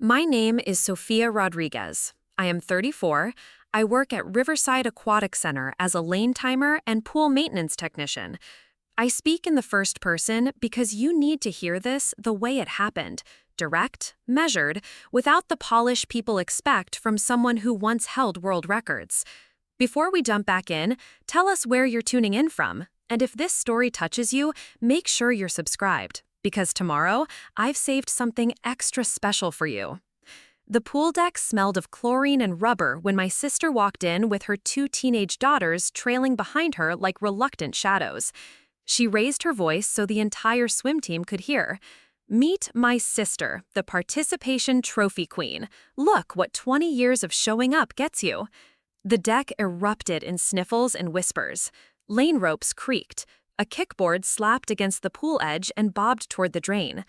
My name is Sofia Rodriguez. I am 34. I work at Riverside Aquatic Center as a lane timer and pool maintenance technician. I speak in the first person because you need to hear this the way it happened, direct, measured, without the polish people expect from someone who once held world records. Before we jump back in, tell us where you're tuning in from, and if this story touches you, make sure you're subscribed, because tomorrow, I've saved something extra special for you. The pool deck smelled of chlorine and rubber when my sister walked in with her 2 teenage daughters trailing behind her like reluctant shadows. She raised her voice so the entire swim team could hear. Meet my sister, the participation trophy queen. Look what 20 years of showing up gets you. The deck erupted in sniffles and whispers. Lane ropes creaked. A kickboard slapped against the pool edge and bobbed toward the drain.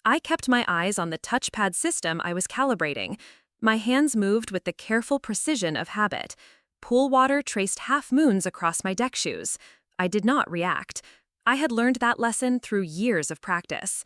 I kept my eyes on the touchpad system I was calibrating. My hands moved with the careful precision of habit. Pool water traced half moons across my deck shoes. I did not react. I had learned that lesson through years of practice.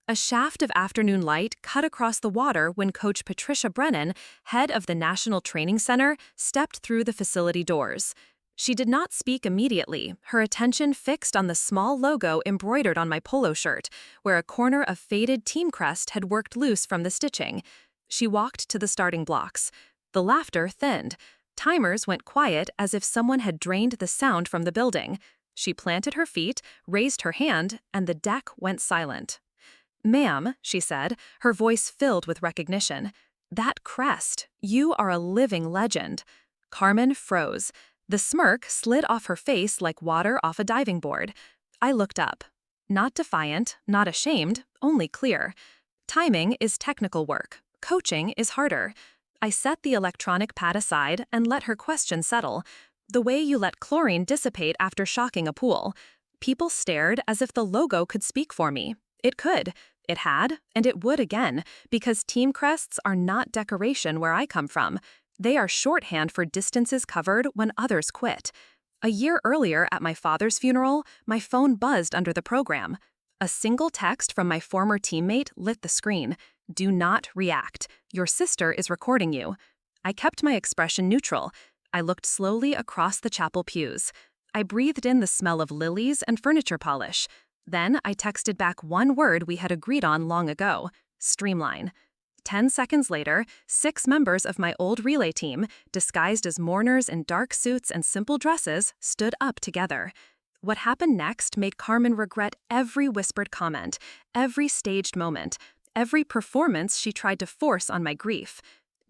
A shaft of afternoon light cut across the water when Coach Patricia Brennan, head of the National Training Center, stepped through the facility doors. She did not speak immediately, her attention fixed on the small logo embroidered on my polo shirt, where a corner of faded team crest had worked loose from the stitching. She walked to the starting blocks. The laughter thinned. Timers went quiet as if someone had drained the sound from the building. She planted her feet, raised her hand, and the deck went silent. "Ma'am," she said, her voice filled with recognition. "That crest, you are a living legend." Carmen froze. The smirk slid off her face like water off a diving board. I looked up. Not defiant, not ashamed, only clear. Timing is technical work. Coaching is harder. I set the electronic pad aside and let her question settle, the way you let chlorine dissipate after shocking a pool. People stared as if the logo could speak for me. It could. It had, and it would again, because team crests are not decoration where I come from. They are shorthand for distances covered when others quit. A year earlier at my father's funeral, my phone buzzed under the program. A single text from my former teammate lit the screen. "Do not react. Your sister is recording you." I kept my expression neutral. I looked slowly across the chapel pews. I breathed in the smell of lilies and furniture polish. Then I texted back one word we had agreed on long ago: streamline. 10 seconds later, 6 members of my old relay team, disguised as mourners in dark suits and simple dresses, stood up together. What happened next made Carmen regret every whispered comment, every staged moment, every performance she tried to force on my grief.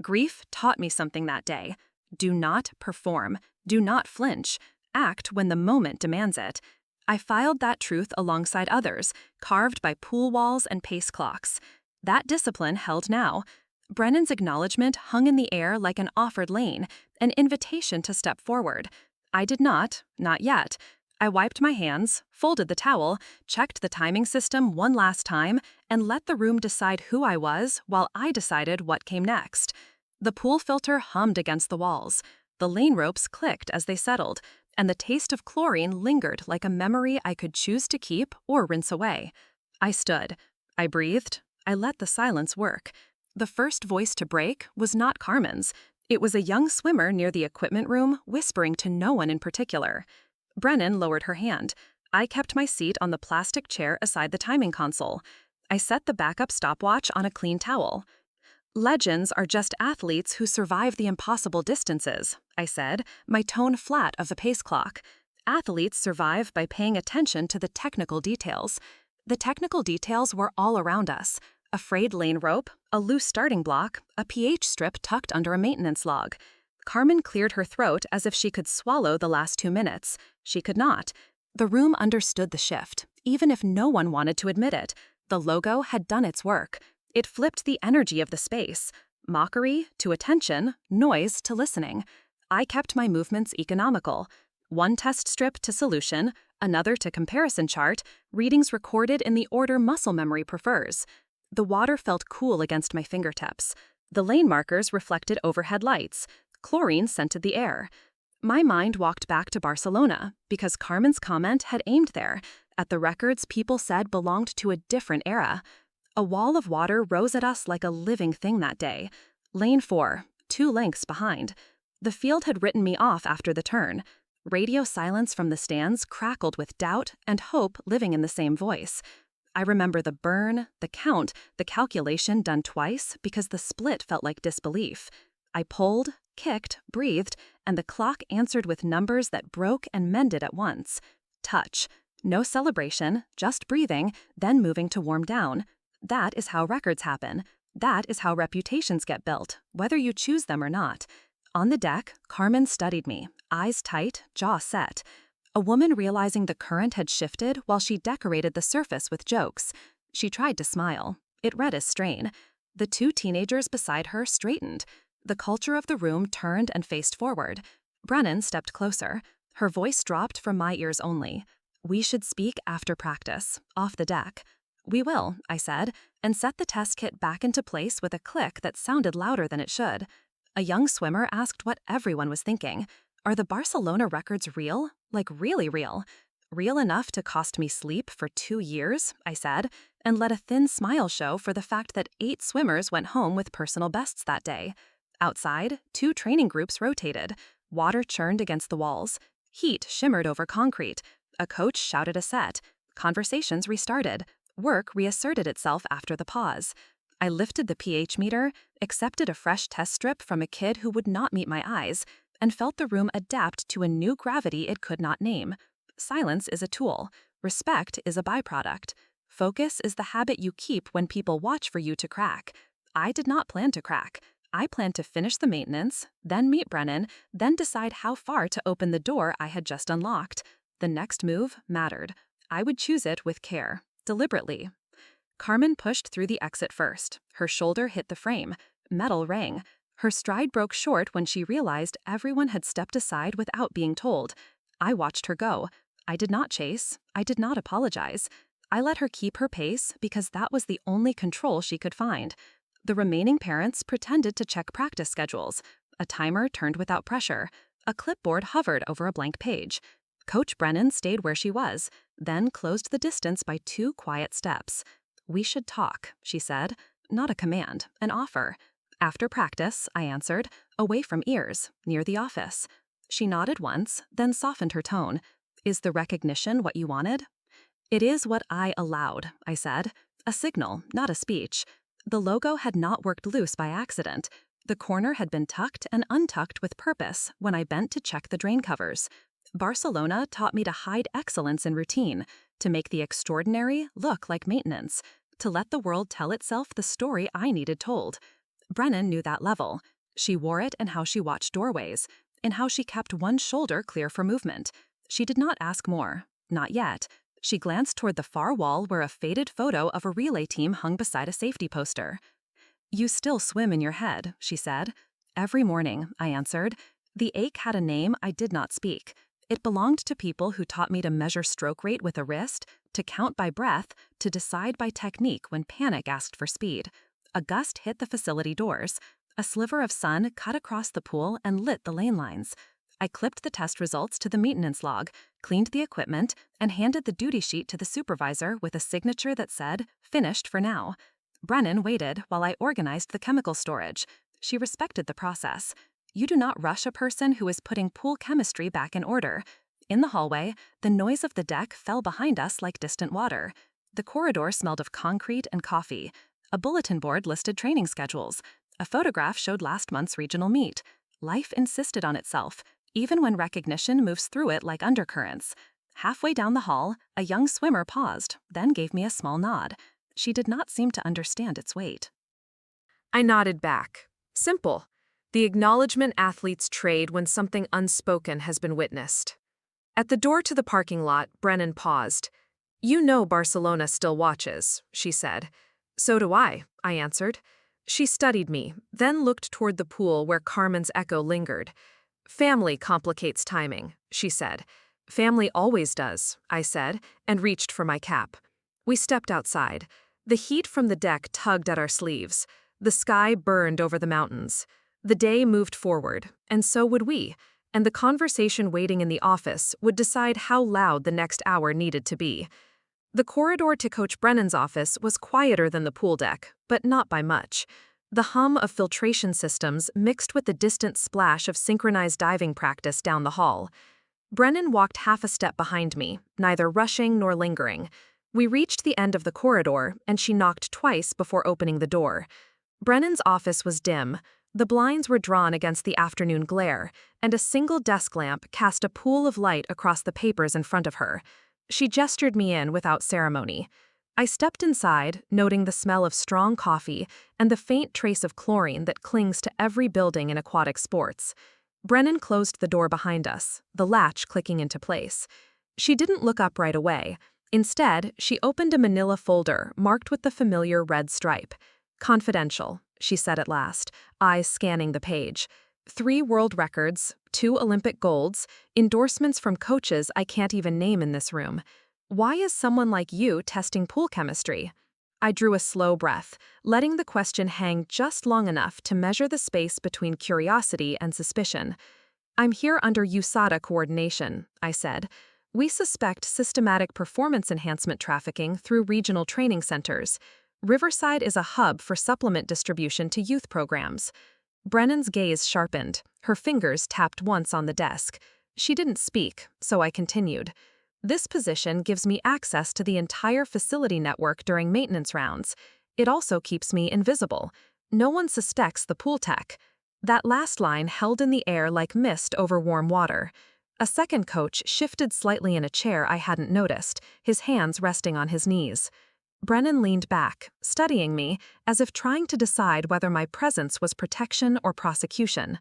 Grief taught me something that day. Do not perform. Do not flinch. Act when the moment demands it. I filed that truth alongside others, carved by pool walls and pace clocks. That discipline held now. Brennan's acknowledgement hung in the air like an offered lane, an invitation to step forward. I did not yet. I wiped my hands, folded the towel, checked the timing system one last time, and let the room decide who I was while I decided what came next. The pool filter hummed against the walls. The lane ropes clicked as they settled, and the taste of chlorine lingered like a memory I could choose to keep or rinse away. I stood. I breathed. I let the silence work. The first voice to break was not Carmen's. It was a young swimmer near the equipment room whispering to no one in particular. Brennan lowered her hand. I kept my seat on the plastic chair aside the timing console. I set the backup stopwatch on a clean towel. "Legends are just athletes who survive the impossible distances," I said, my tone flat of a pace clock. "Athletes survive by paying attention to the technical details." The technical details were all around us. A frayed lane rope, a loose starting block, a pH strip tucked under a maintenance log. Carmen cleared her throat as if she could swallow the last 2 minutes. She could not. The room understood the shift, even if no one wanted to admit it. The logo had done its work. It flipped the energy of the space. Mockery to attention, noise to listening. I kept my movements economical. One test strip to solution, another to comparison chart, readings recorded in the order muscle memory prefers. The water felt cool against my fingertips. The lane markers reflected overhead lights. Chlorine scented the air. My mind walked back to Barcelona, because Carmen's comment had aimed there, at the records people said belonged to a different era. A wall of water rose at us like a living thing that day. Lane 4, 2 lengths behind. The field had written me off after the turn. Radio silence from the stands crackled with doubt and hope living in the same voice. I remember the burn, the count, the calculation done twice because the split felt like disbelief. I pulled, kicked, breathed, and the clock answered with numbers that broke and mended at once. Touch. No celebration, just breathing, then moving to warm down. That is how records happen. That is how reputations get built, whether you choose them or not. On the deck, Carmen studied me, eyes tight, jaw set. A woman realizing the current had shifted while she decorated the surface with jokes. She tried to smile. It read as strain. The 2 teenagers beside her straightened. The culture of the room turned and faced forward. Brennan stepped closer. Her voice dropped from my ears only. We should speak after practice, off the deck. We will, I said, and set the test kit back into place with a click that sounded louder than it should. A young swimmer asked what everyone was thinking. Are the Barcelona records real? Like really real? Real enough to cost me sleep for 2 years, I said, and let a thin smile show for the fact that 8 swimmers went home with personal bests that day. Outside, 2 training groups rotated. Water churned against the walls. Heat shimmered over concrete. A coach shouted a set. Conversations restarted. Work reasserted itself after the pause. I lifted the pH meter, accepted a fresh test strip from a kid who would not meet my eyes, and felt the room adapt to a new gravity it could not name. Silence is a tool. Respect is a byproduct. Focus is the habit you keep when people watch for you to crack. I did not plan to crack. I planned to finish the maintenance, then meet Brennan, then decide how far to open the door I had just unlocked. The next move mattered. I would choose it with care, deliberately. Carmen pushed through the exit first. Her shoulder hit the frame. Metal rang. Her stride broke short when she realized everyone had stepped aside without being told. I watched her go. I did not chase. I did not apologize. I let her keep her pace because that was the only control she could find. The remaining parents pretended to check practice schedules. A timer turned without pressure. A clipboard hovered over a blank page. Coach Brennan stayed where she was, then closed the distance by 2 quiet steps. We should talk, she said. Not a command, an offer. After practice, I answered, away from ears, near the office. She nodded once, then softened her tone. Is the recognition what you wanted? It is what I allowed, I said. A signal, not a speech. The logo had not worked loose by accident. The corner had been tucked and untucked with purpose when I bent to check the drain covers. Barcelona taught me to hide excellence in routine, to make the extraordinary look like maintenance, to let the world tell itself the story I needed told. Brennan knew that level. She wore it in how she watched doorways, in how she kept one shoulder clear for movement. She did not ask more. Not yet. She glanced toward the far wall where a faded photo of a relay team hung beside a safety poster. You still swim in your head, she said. Every morning, I answered. The ache had a name I did not speak. It belonged to people who taught me to measure stroke rate with a wrist, to count by breath, to decide by technique when panic asked for speed. A gust hit the facility doors. A sliver of sun cut across the pool and lit the lane lines. I clipped the test results to the maintenance log, cleaned the equipment, and handed the duty sheet to the supervisor with a signature that said, "Finished for now." Brennan waited while I organized the chemical storage. She respected the process. You do not rush a person who is putting pool chemistry back in order. In the hallway, the noise of the deck fell behind us like distant water. The corridor smelled of concrete and coffee. A bulletin board listed training schedules. A photograph showed last month's regional meet. Life insisted on itself, even when recognition moves through it like undercurrents. Halfway down the hall, a young swimmer paused, then gave me a small nod. She did not seem to understand its weight. I nodded back. Simple. The acknowledgement athletes trade when something unspoken has been witnessed. At the door to the parking lot, Brennan paused. You know Barcelona still watches, she said. So do I answered. She studied me, then looked toward the pool where Carmen's echo lingered. Family complicates timing, she said. Family always does, I said, and reached for my cap. We stepped outside. The heat from the deck tugged at our sleeves. The sky burned over the mountains. The day moved forward, and so would we, and the conversation waiting in the office would decide how loud the next hour needed to be. The corridor to Coach Brennan's office was quieter than the pool deck, but not by much. The hum of filtration systems mixed with the distant splash of synchronized diving practice down the hall. Brennan walked half a step behind me, neither rushing nor lingering. We reached the end of the corridor, and she knocked twice before opening the door. Brennan's office was dim. The blinds were drawn against the afternoon glare, and a single desk lamp cast a pool of light across the papers in front of her. She gestured me in without ceremony. I stepped inside, noting the smell of strong coffee and the faint trace of chlorine that clings to every building in aquatic sports. Brennan closed the door behind us, the latch clicking into place. She didn't look up right away. Instead, she opened a manila folder marked with the familiar red stripe. "Confidential," she said at last, eyes scanning the page. 3 world records, 2 Olympic golds, endorsements from coaches I can't even name in this room. Why is someone like you testing pool chemistry? I drew a slow breath, letting the question hang just long enough to measure the space between curiosity and suspicion. "I'm here under USADA coordination," I said. "We suspect systematic performance enhancement trafficking through regional training centers. Riverside is a hub for supplement distribution to youth programs." Brennan's gaze sharpened. Her fingers tapped once on the desk. She didn't speak, so I continued. "This position gives me access to the entire facility network during maintenance rounds. It also keeps me invisible. No one suspects the pool tech." That last line held in the air like mist over warm water. A second coach shifted slightly in a chair I hadn't noticed, his hands resting on his knees. Brennan leaned back, studying me, as if trying to decide whether my presence was protection or prosecution.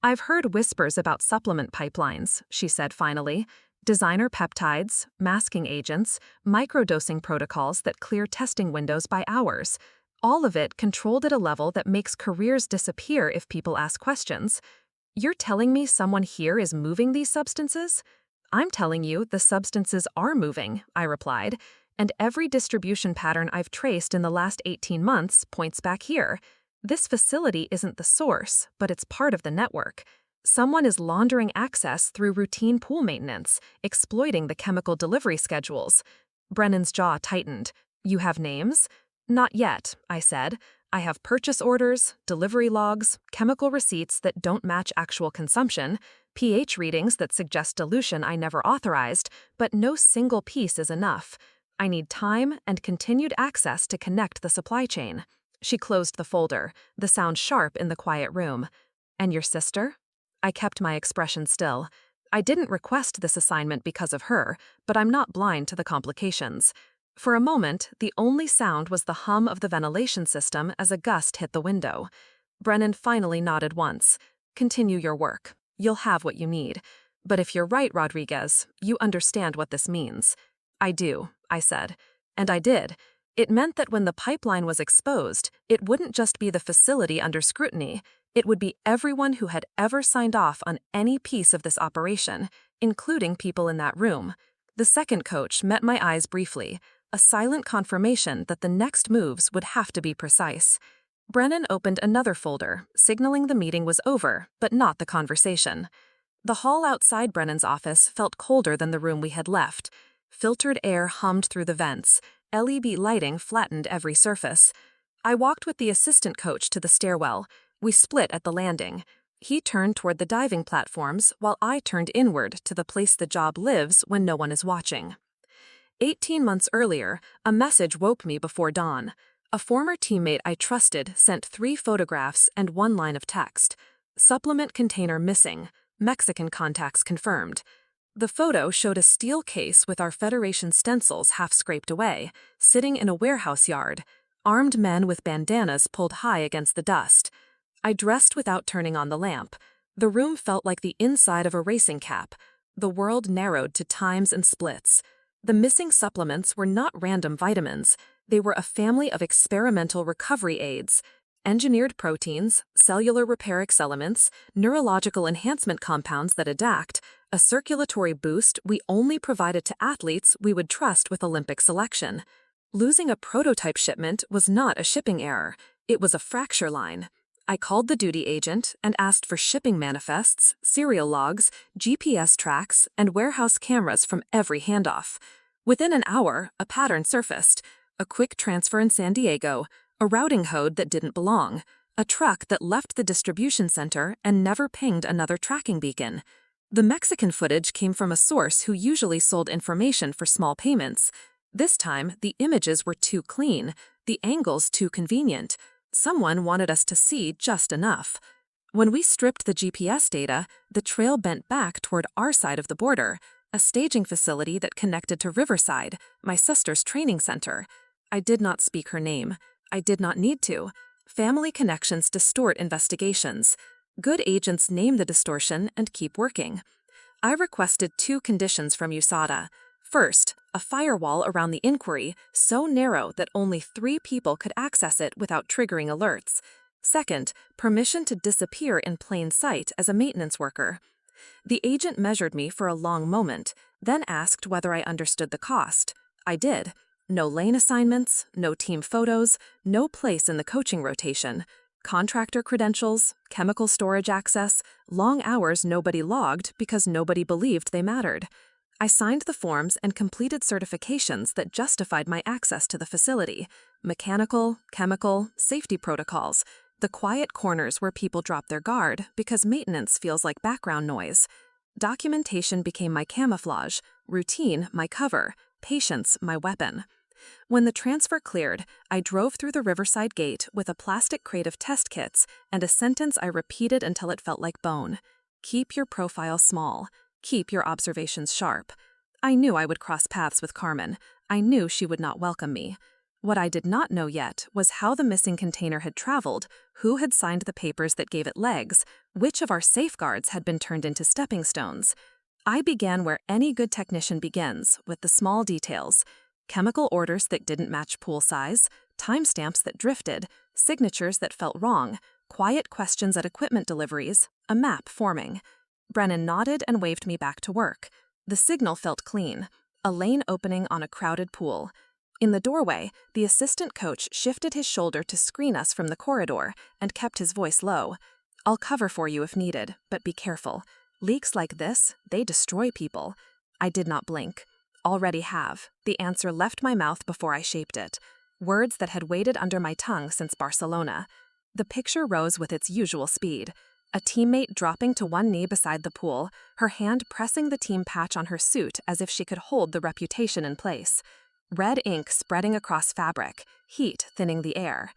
"I've heard whispers about supplement pipelines," she said finally. "Designer peptides, masking agents, microdosing protocols that clear testing windows by hours. All of it controlled at a level that makes careers disappear if people ask questions. You're telling me someone here is moving these substances?" "I'm telling you the substances are moving," I replied. "And every distribution pattern I've traced in the last 18 months points back here. This facility isn't the source, but it's part of the network. Someone is laundering access through routine pool maintenance, exploiting the chemical delivery schedules." Brennan's jaw tightened. "You have names?" "Not yet," I said. "I have purchase orders, delivery logs, chemical receipts that don't match actual consumption, pH readings that suggest dilution I never authorized, but no single piece is enough. I need time and continued access to connect the supply chain." She closed the folder, the sound sharp in the quiet room. "And your sister?" I kept my expression still. I didn't request this assignment because of her, but I'm not blind to the complications. For a moment, the only sound was the hum of the ventilation system as a gust hit the window. Brennan finally nodded once. "Continue your work. You'll have what you need. But if you're right, Rodriguez, you understand what this means." "I do," I said. And I did. It meant that when the pipeline was exposed, it wouldn't just be the facility under scrutiny. It would be everyone who had ever signed off on any piece of this operation, including people in that room. The second coach met my eyes briefly, a silent confirmation that the next moves would have to be precise. Brennan opened another folder, signaling the meeting was over, but not the conversation. The hall outside Brennan's office felt colder than the room we had left. Filtered air hummed through the vents. LED lighting flattened every surface. I walked with the assistant coach to the stairwell. We split at the landing. He turned toward the diving platforms, while I turned inward to the place the job lives when no one is watching. 18 months earlier, a message woke me before dawn. A former teammate I trusted sent 3 photographs and 1 line of text. "Supplement container missing. Mexican contacts confirmed." The photo showed a steel case with our Federation stencils half scraped away, sitting in a warehouse yard. Armed men with bandanas pulled high against the dust. I dressed without turning on the lamp. The room felt like the inside of a racing cap. The world narrowed to times and splits. The missing supplements were not random vitamins. They were a family of experimental recovery aids. Engineered proteins, cellular repair elements, neurological enhancement compounds that adapt, a circulatory boost we only provided to athletes we would trust with Olympic selection. Losing a prototype shipment was not a shipping error. It was a fracture line. I called the duty agent and asked for shipping manifests, serial logs, GPS tracks, and warehouse cameras from every handoff. Within an hour, a pattern surfaced. A quick transfer in San Diego, a routing code that didn't belong, a truck that left the distribution center and never pinged another tracking beacon. The Mexican footage came from a source who usually sold information for small payments. This time, the images were too clean, the angles too convenient. Someone wanted us to see just enough. When we stripped the GPS data, the trail bent back toward our side of the border, a staging facility that connected to Riverside, my sister's training center. I did not speak her name. I did not need to. Family connections distort investigations. Good agents name the distortion and keep working. I requested 2 conditions from USADA. First, a firewall around the inquiry so narrow that only 3 people could access it without triggering alerts. Second, permission to disappear in plain sight as a maintenance worker. The agent measured me for a long moment, then asked whether I understood the cost. I did. No lane assignments, no team photos, no place in the coaching rotation. Contractor credentials, chemical storage access, long hours nobody logged because nobody believed they mattered. I signed the forms and completed certifications that justified my access to the facility. Mechanical, chemical, safety protocols. The quiet corners where people drop their guard because maintenance feels like background noise. Documentation became my camouflage, routine my cover, patience my weapon. When the transfer cleared, I drove through the Riverside gate with a plastic crate of test kits and a sentence I repeated until it felt like bone. Keep your profile small. Keep your observations sharp. I knew I would cross paths with Carmen. I knew she would not welcome me. What I did not know yet was how the missing container had traveled, who had signed the papers that gave it legs, which of our safeguards had been turned into stepping stones. I began where any good technician begins, with the small details. Chemical orders that didn't match pool size, timestamps that drifted, signatures that felt wrong, quiet questions at equipment deliveries, a map forming. Brennan nodded and waved me back to work. The signal felt clean, a lane opening on a crowded pool. In the doorway, the assistant coach shifted his shoulder to screen us from the corridor and kept his voice low. I'll cover for you if needed, but be careful. Leaks like this, they destroy people. I did not blink. Already have. The answer left my mouth before I shaped it. Words that had waited under my tongue since Barcelona. The picture rose with its usual speed. A teammate dropping to one knee beside the pool, her hand pressing the team patch on her suit as if she could hold the reputation in place. Red ink spreading across fabric, heat thinning the air.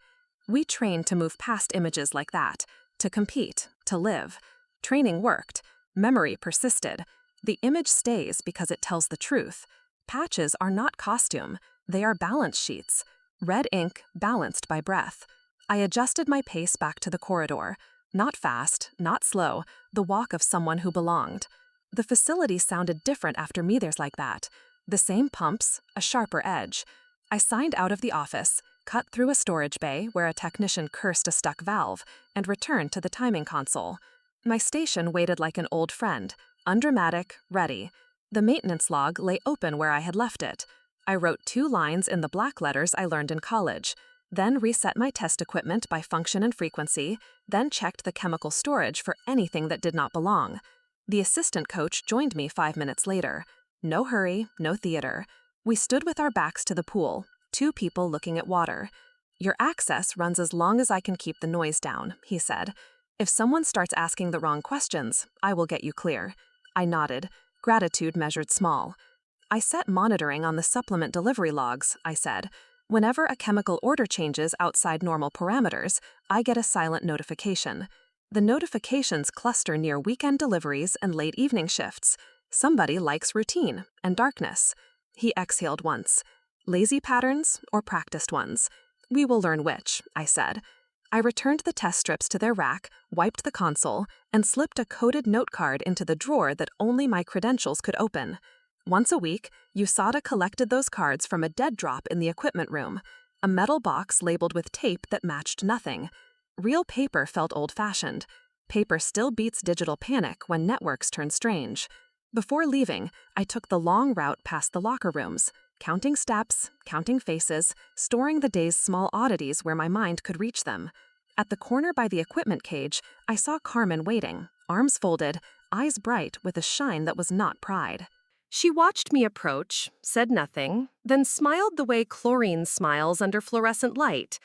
We trained to move past images like that, to compete, to live. Training worked. Memory persisted. The image stays because it tells the truth. Patches are not costume. They are balance sheets. Red ink balanced by breath. I adjusted my pace back to the corridor. Not fast, not slow, the walk of someone who belonged. The facility sounded different after meters like that. The same pumps, a sharper edge. I signed out of the office, cut through a storage bay where a technician cursed a stuck valve, and returned to the timing console. My station waited like an old friend, undramatic, ready. The maintenance log lay open where I had left it. I wrote 2 lines in the black letters I learned in college, then reset my test equipment by function and frequency, then checked the chemical storage for anything that did not belong. The assistant coach joined me 5 minutes later. No hurry, no theater. We stood with our backs to the pool, 2 people looking at water. Your access runs as long as I can keep the noise down, he said. If someone starts asking the wrong questions, I will get you clear. I nodded, gratitude measured small. I set monitoring on the supplement delivery logs, I said. Whenever a chemical order changes outside normal parameters, I get a silent notification. The notifications cluster near weekend deliveries and late evening shifts. Somebody likes routine and darkness. He exhaled once. Lazy patterns or practiced ones? We will learn which, I said. I returned the test strips to their rack, wiped the console, and slipped a coded note card into the drawer that only my credentials could open. Once a week, USADA collected those cards from a dead drop in the equipment room, a metal box labeled with tape that matched nothing. Real paper felt old-fashioned. Paper still beats digital panic when networks turn strange. Before leaving, I took the long route past the locker rooms, counting steps, counting faces, storing the day's small oddities where my mind could reach them. At the corner by the equipment cage, I saw Carmen waiting, arms folded, eyes bright with a shine that was not pride. She watched me approach, said nothing, then smiled the way chlorine smiles under fluorescent light.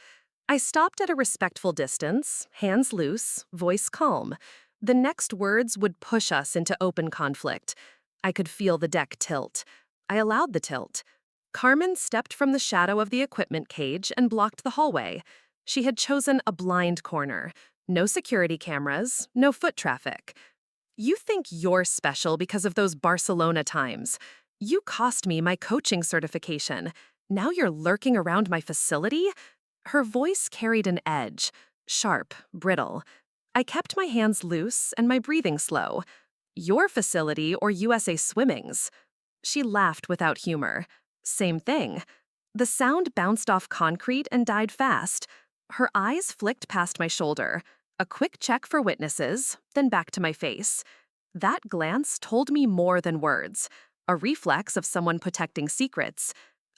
I stopped at a respectful distance, hands loose, voice calm. The next words would push us into open conflict. I could feel the deck tilt. I allowed the tilt. Carmen stepped from the shadow of the equipment cage and blocked the hallway. She had chosen a blind corner. No security cameras, no foot traffic. You think you're special because of those Barcelona times. You cost me my coaching certification. Now you're lurking around my facility? Her voice carried an edge, sharp, brittle. I kept my hands loose and my breathing slow. Your facility or USA Swimming's? She laughed without humor. Same thing. The sound bounced off concrete and died fast. Her eyes flicked past my shoulder. A quick check for witnesses, then back to my face. That glance told me more than words, a reflex of someone protecting secrets.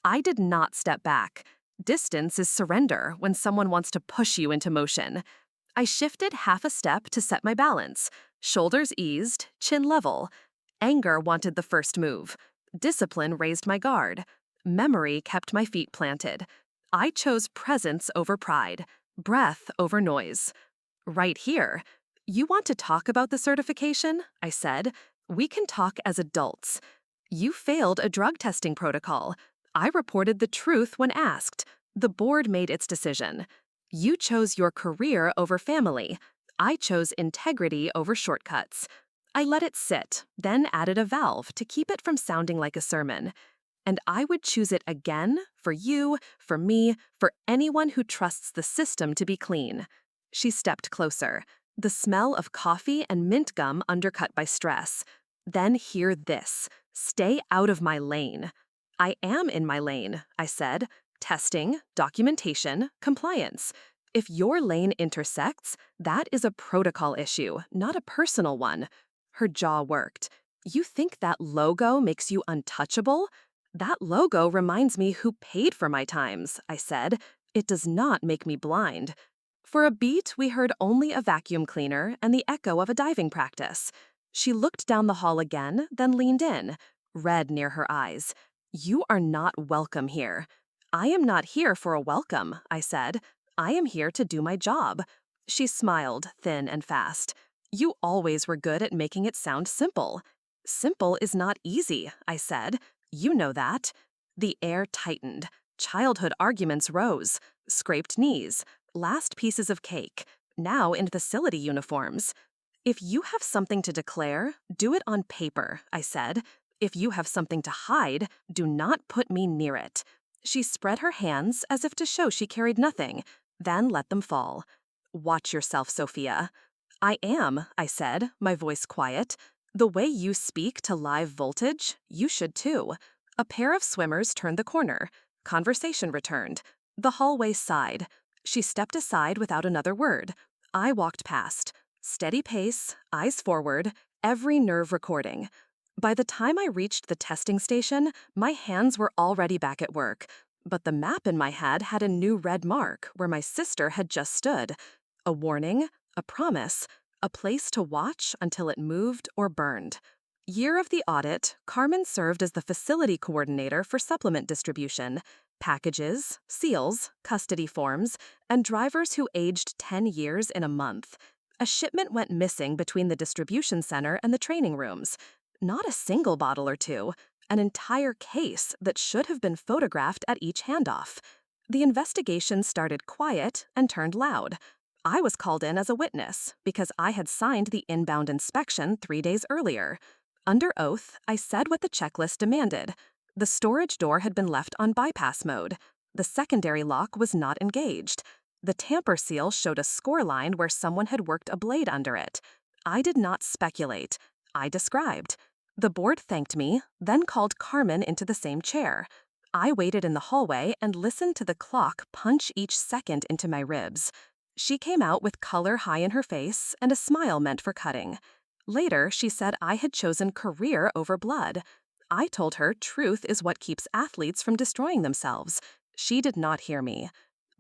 I did not step back. Distance is surrender when someone wants to push you into motion. I shifted half a step to set my balance. Shoulders eased, chin level. Anger wanted the first move. Discipline raised my guard. Memory kept my feet planted. I chose presence over pride, breath over noise. Right here. You want to talk about the certification? I said. We can talk as adults. You failed a drug testing protocol. I reported the truth when asked. The board made its decision. You chose your career over family. I chose integrity over shortcuts. I let it sit, then added a valve to keep it from sounding like a sermon. And I would choose it again for you, for me, for anyone who trusts the system to be clean. She stepped closer. The smell of coffee and mint gum undercut by stress. Then hear this. Stay out of my lane. I am in my lane, I said. Testing, documentation, compliance. If your lane intersects, that is a protocol issue, not a personal one. Her jaw worked. You think that logo makes you untouchable? That logo reminds me who paid for my times, I said. It does not make me blind. For a beat, we heard only a vacuum cleaner and the echo of a diving practice. She looked down the hall again, then leaned in, red near her eyes. You are not welcome here. I am not here for a welcome, I said. I am here to do my job. She smiled, thin and fast. You always were good at making it sound simple. Simple is not easy, I said. You know that. The air tightened. Childhood arguments rose. Scraped knees. Last pieces of cake. Now in facility uniforms. If you have something to declare, do it on paper, I said. If you have something to hide, do not put me near it. She spread her hands as if to show she carried nothing, then let them fall. Watch yourself, Sofia. I am, I said, my voice quiet. The way you speak to live voltage, you should too. A pair of swimmers turned the corner. Conversation returned. The hallway sighed. She stepped aside without another word. I walked past. Steady pace, eyes forward, every nerve recording. By the time I reached the testing station, my hands were already back at work. But the map in my head had a new red mark where my sister had just stood. A warning, a promise, a place to watch until it moved or burned. Year of the audit, Carmen served as the facility coordinator for supplement distribution. Packages, seals, custody forms, and drivers who aged 10 years in a month. A shipment went missing between the distribution center and the training rooms. Not a single bottle or two, an entire case that should have been photographed at each handoff. The investigation started quiet and turned loud. I was called in as a witness because I had signed the inbound inspection 3 days earlier. Under oath, I said what the checklist demanded. The storage door had been left on bypass mode. The secondary lock was not engaged. The tamper seal showed a score line where someone had worked a blade under it. I did not speculate. I described. The board thanked me, then called Carmen into the same chair. I waited in the hallway and listened to the clock punch each second into my ribs. She came out with color high in her face and a smile meant for cutting. Later, she said I had chosen career over blood. I told her truth is what keeps athletes from destroying themselves. She did not hear me.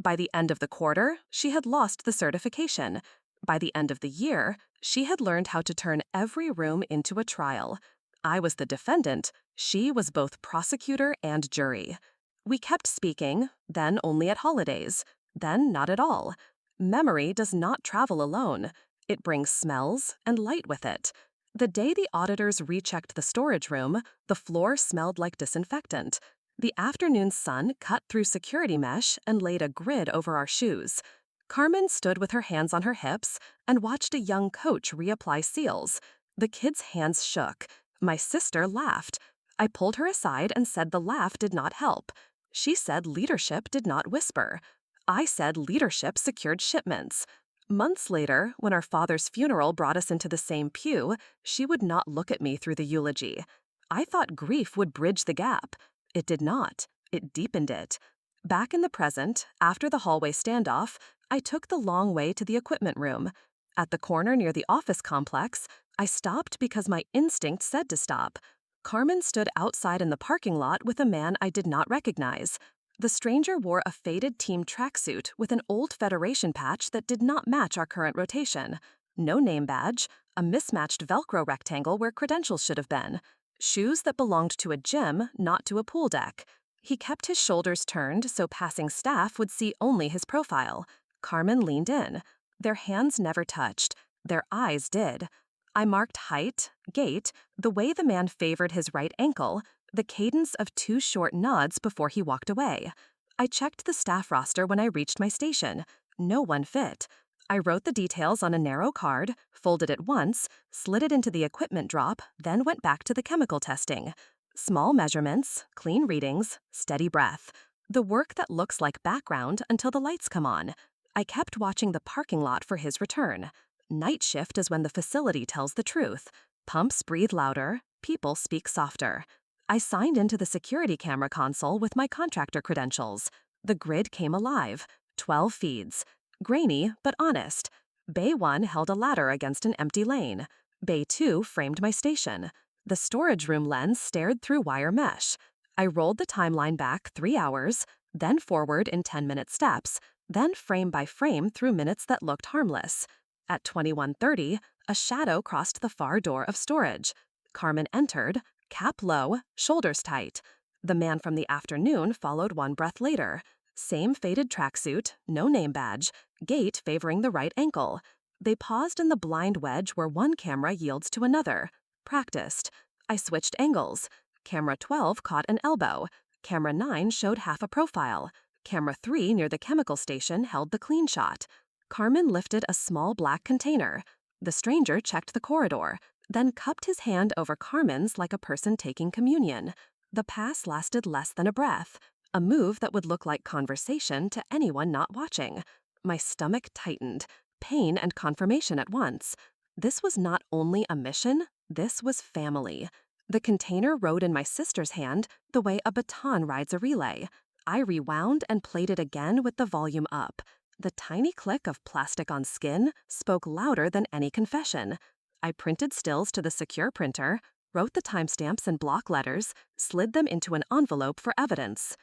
By the end of the quarter, she had lost the certification. By the end of the year, she had learned how to turn every room into a trial. I was the defendant. She was both prosecutor and jury. We kept speaking, then only at holidays, then not at all. Memory does not travel alone. It brings smells and light with it. The day the auditors rechecked the storage room, the floor smelled like disinfectant. The afternoon sun cut through security mesh and laid a grid over our shoes. Carmen stood with her hands on her hips and watched a young coach reapply seals. The kid's hands shook. My sister laughed. I pulled her aside and said the laugh did not help. She said leadership did not whisper. I said leadership secured shipments. Months later, when our father's funeral brought us into the same pew, she would not look at me through the eulogy. I thought grief would bridge the gap. It did not. It deepened it. Back in the present, after the hallway standoff, I took the long way to the equipment room. At the corner near the office complex, I stopped because my instinct said to stop. Carmen stood outside in the parking lot with a man I did not recognize. The stranger wore a faded team tracksuit with an old Federation patch that did not match our current rotation. No name badge, a mismatched Velcro rectangle where credentials should have been. Shoes that belonged to a gym, not to a pool deck. He kept his shoulders turned so passing staff would see only his profile. Carmen leaned in. Their hands never touched. Their eyes did. I marked height, gait, the way the man favored his right ankle, the cadence of 2 short nods before he walked away. I checked the staff roster when I reached my station. No one fit. I wrote the details on a narrow card, folded it once, slid it into the equipment drop, then went back to the chemical testing. Small measurements, clean readings, steady breath. The work that looks like background until the lights come on. I kept watching the parking lot for his return. Night shift is when the facility tells the truth. Pumps breathe louder, people speak softer. I signed into the security camera console with my contractor credentials. The grid came alive. 12 feeds. Grainy, but honest. Bay 1 held a ladder against an empty lane. Bay 2 framed my station. The storage room lens stared through wire mesh. I rolled the timeline back 3 hours, then forward in 10-minute steps, then frame by frame through minutes that looked harmless. At 21:30, a shadow crossed the far door of storage. Carmen entered, cap low, shoulders tight. The man from the afternoon followed 1 breath later. Same faded tracksuit, no name badge, gait favoring the right ankle. They paused in the blind wedge where one camera yields to another. Practiced. I switched angles. Camera 12 caught an elbow. Camera 9 showed half a profile. Camera 3 near the chemical station held the clean shot. Carmen lifted a small black container. The stranger checked the corridor, then cupped his hand over Carmen's like a person taking communion. The pass lasted less than a breath, a move that would look like conversation to anyone not watching. My stomach tightened, pain and confirmation at once. This was not only a mission, this was family. The container rode in my sister's hand the way a baton rides a relay. I rewound and played it again with the volume up. The tiny click of plastic on skin spoke louder than any confession. I printed stills to the secure printer, wrote the timestamps in block letters, slid them into an envelope for evidence.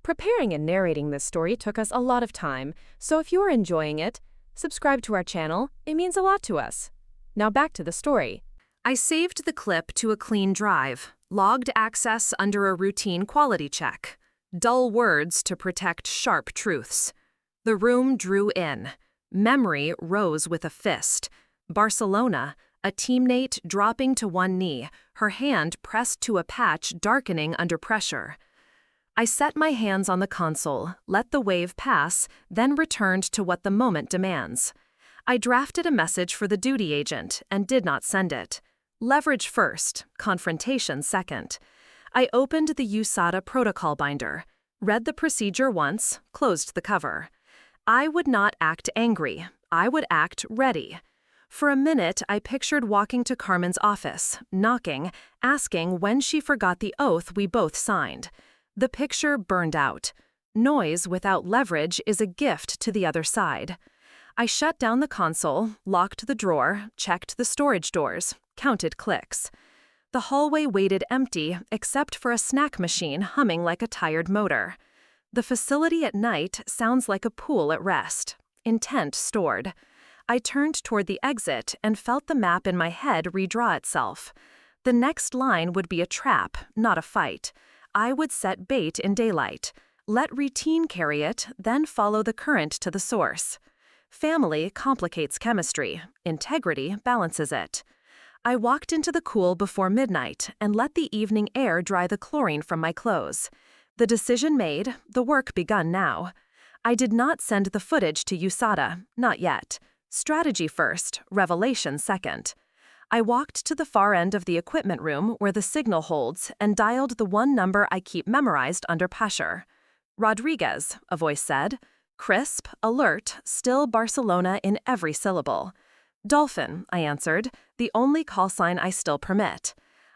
Preparing and narrating this story took us a lot of time, so if you are enjoying it, subscribe to our channel. It means a lot to us. Now back to the story. I saved the clip to a clean drive, logged access under a routine quality check. Dull words to protect sharp truths. The room drew in. Memory rose with a fist. Barcelona, a teammate dropping to one knee, her hand pressed to a patch darkening under pressure. I set my hands on the console, let the wave pass, then returned to what the moment demands. I drafted a message for the duty agent and did not send it. Leverage first, confrontation second. I opened the USADA protocol binder, read the procedure once, closed the cover. I would not act angry. I would act ready. For a minute, I pictured walking to Carmen's office, knocking, asking when she forgot the oath we both signed. The picture burned out. Noise without leverage is a gift to the other side. I shut down the console, locked the drawer, checked the storage doors, counted clicks. The hallway waited empty except for a snack machine humming like a tired motor. The facility at night sounds like a pool at rest. Intent stored. I turned toward the exit and felt the map in my head redraw itself. The next line would be a trap, not a fight. I would set bait in daylight. Let routine carry it, then follow the current to the source. Family complicates chemistry. Integrity balances it. I walked into the cool before midnight and let the evening air dry the chlorine from my clothes. The decision made, the work begun now. I did not send the footage to USADA, not yet. Strategy first, revelation second. I walked to the far end of the equipment room where the signal holds and dialed the one number I keep memorized under pressure. Rodriguez, a voice said. Crisp, alert, still Barcelona in every syllable. Dolphin, I answered, the only call sign I still permit.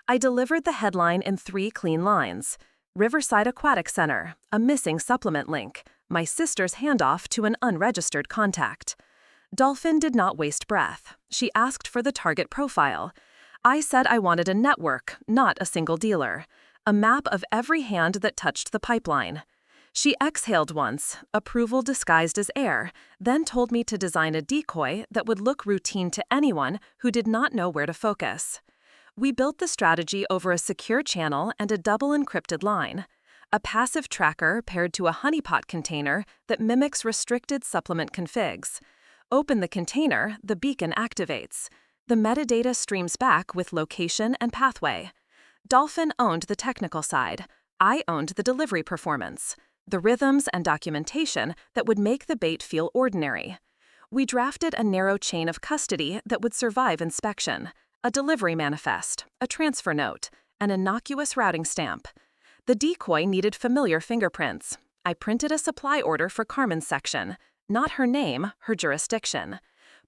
I delivered the headline in 3 clean lines. Riverside Aquatic Center, a missing supplement link, my sister's handoff to an unregistered contact. Dolphin did not waste breath. She asked for the target profile. I said I wanted a network, not a single dealer. A map of every hand that touched the pipeline. She exhaled once, approval disguised as air, then told me to design a decoy that would look routine to anyone who did not know where to focus. We built the strategy over a secure channel and a double encrypted line. A passive tracker paired to a honeypot container that mimics restricted supplement configs. Open the container, the beacon activates. The metadata streams back with location and pathway. Dolphin owned the technical side. I owned the delivery performance. The rhythms and documentation that would make the bait feel ordinary. We drafted a narrow chain of custody that would survive inspection, a delivery manifest, a transfer note, an innocuous routing stamp. The decoy needed familiar fingerprints. I printed a supply order for Carmen's section, not her name, her jurisdiction.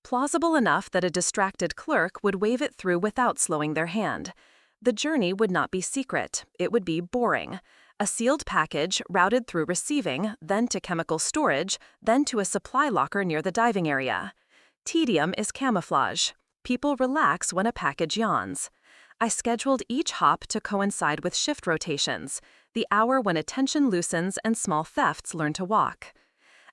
Plausible enough that a distracted clerk would wave it through without slowing their hand. The journey would not be secret, it would be boring. A sealed package routed through receiving, then to chemical storage, then to a supply locker near the diving area. Tedium is camouflage. People relax when a package yawns. I scheduled each hop to coincide with shift rotations, the hour when attention loosens and small thefts learn to walk.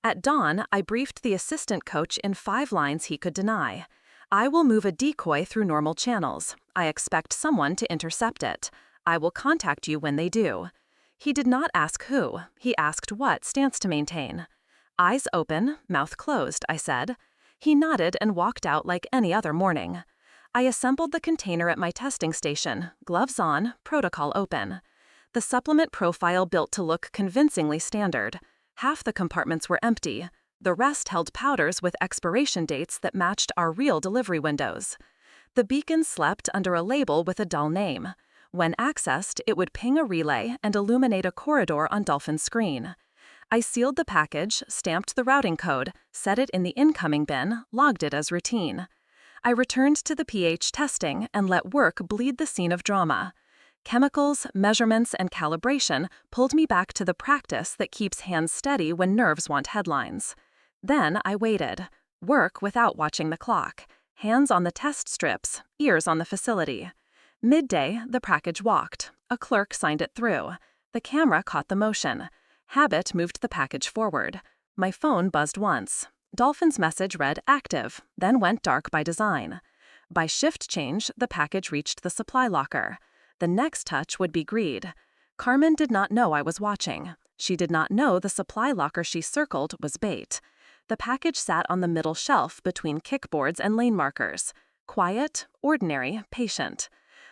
At dawn, I briefed the assistant coach in 5 lines he could deny. I will move a decoy through normal channels. I expect someone to intercept it. I will contact you when they do. He did not ask who, he asked what stance to maintain. Eyes open, mouth closed, I said. He nodded and walked out like any other morning. I assembled the container at my testing station, gloves on, protocol open. The supplement profile built to look convincingly standard. Half the compartments were empty. The rest held powders with expiration dates that matched our real delivery windows. The beacon slept under a label with a dull name. When accessed, it would ping a relay and illuminate a corridor on Dolphin's screen. I sealed the package, stamped the routing code, set it in the incoming bin, logged it as routine. I returned to the pH testing and let work bleed the scene of drama. Chemicals, measurements, and calibration pulled me back to the practice that keeps hands steady when nerves want headlines. Then I waited. Work without watching the clock. Hands on the test strips, ears on the facility. Midday, the package walked. A clerk signed it through. The camera caught the motion. Habit moved the package forward. My phone buzzed once. Dolphin's message read active, then went dark by design. By shift change, the package reached the supply locker. The next touch would be greed. Carmen did not know I was watching. She did not know the supply locker she circled was bait. The package sat on the middle shelf between kickboards and lane markers. Quiet, ordinary, patient.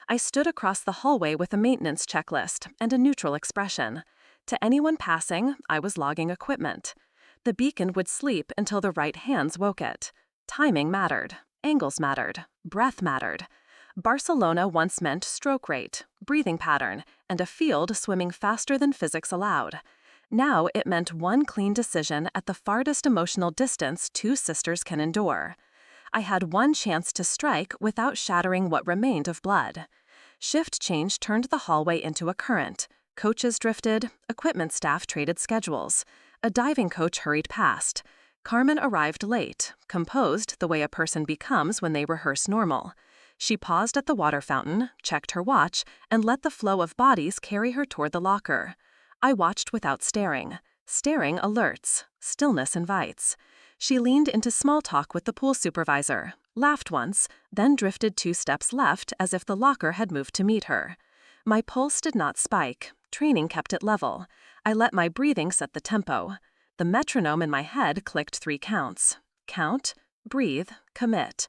I stood across the hallway with a maintenance checklist and a neutral expression. To anyone passing, I was logging equipment. The beacon would sleep until the right hands woke it. Timing mattered. Angles mattered. Breath mattered. Barcelona once meant stroke rate, breathing pattern, and a field swimming faster than physics allowed. Now it meant one clean decision at the farthest emotional distance 2 sisters can endure. I had one chance to strike without shattering what remained of blood. Shift change turned the hallway into a current. Coaches drifted, equipment staff traded schedules. A diving coach hurried past. Carmen arrived late, composed the way a person becomes when they rehearse normal. She paused at the water fountain, checked her watch, and let the flow of bodies carry her toward the locker. I watched without staring. Staring alerts. Stillness invites. She leaned into small talk with the pool supervisor, laughed once, then drifted 2 steps left as if the locker had moved to meet her. My pulse did not spike. Training kept it level. I let my breathing set the tempo. The metronome in my head clicked 3 counts. Count, breathe, commit.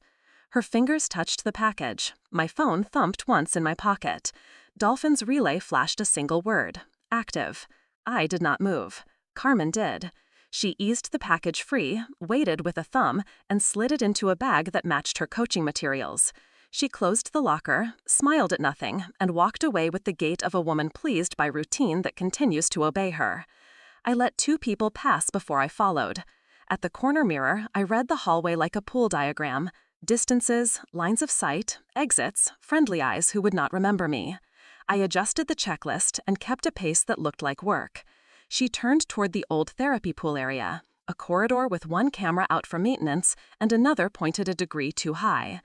Her fingers touched the package. My phone thumped once in my pocket. Dolphin's relay flashed a single word. Active. I did not move. Carmen did. She eased the package free, waited with a thumb, and slid it into a bag that matched her coaching materials. She closed the locker, smiled at nothing, and walked away with the gait of a woman pleased by routine that continues to obey her. I let 2 people pass before I followed. At the corner mirror, I read the hallway like a pool diagram. Distances, lines of sight, exits, friendly eyes who would not remember me. I adjusted the checklist and kept a pace that looked like work. She turned toward the old therapy pool area, a corridor with 1 camera out for maintenance and another pointed a degree too high.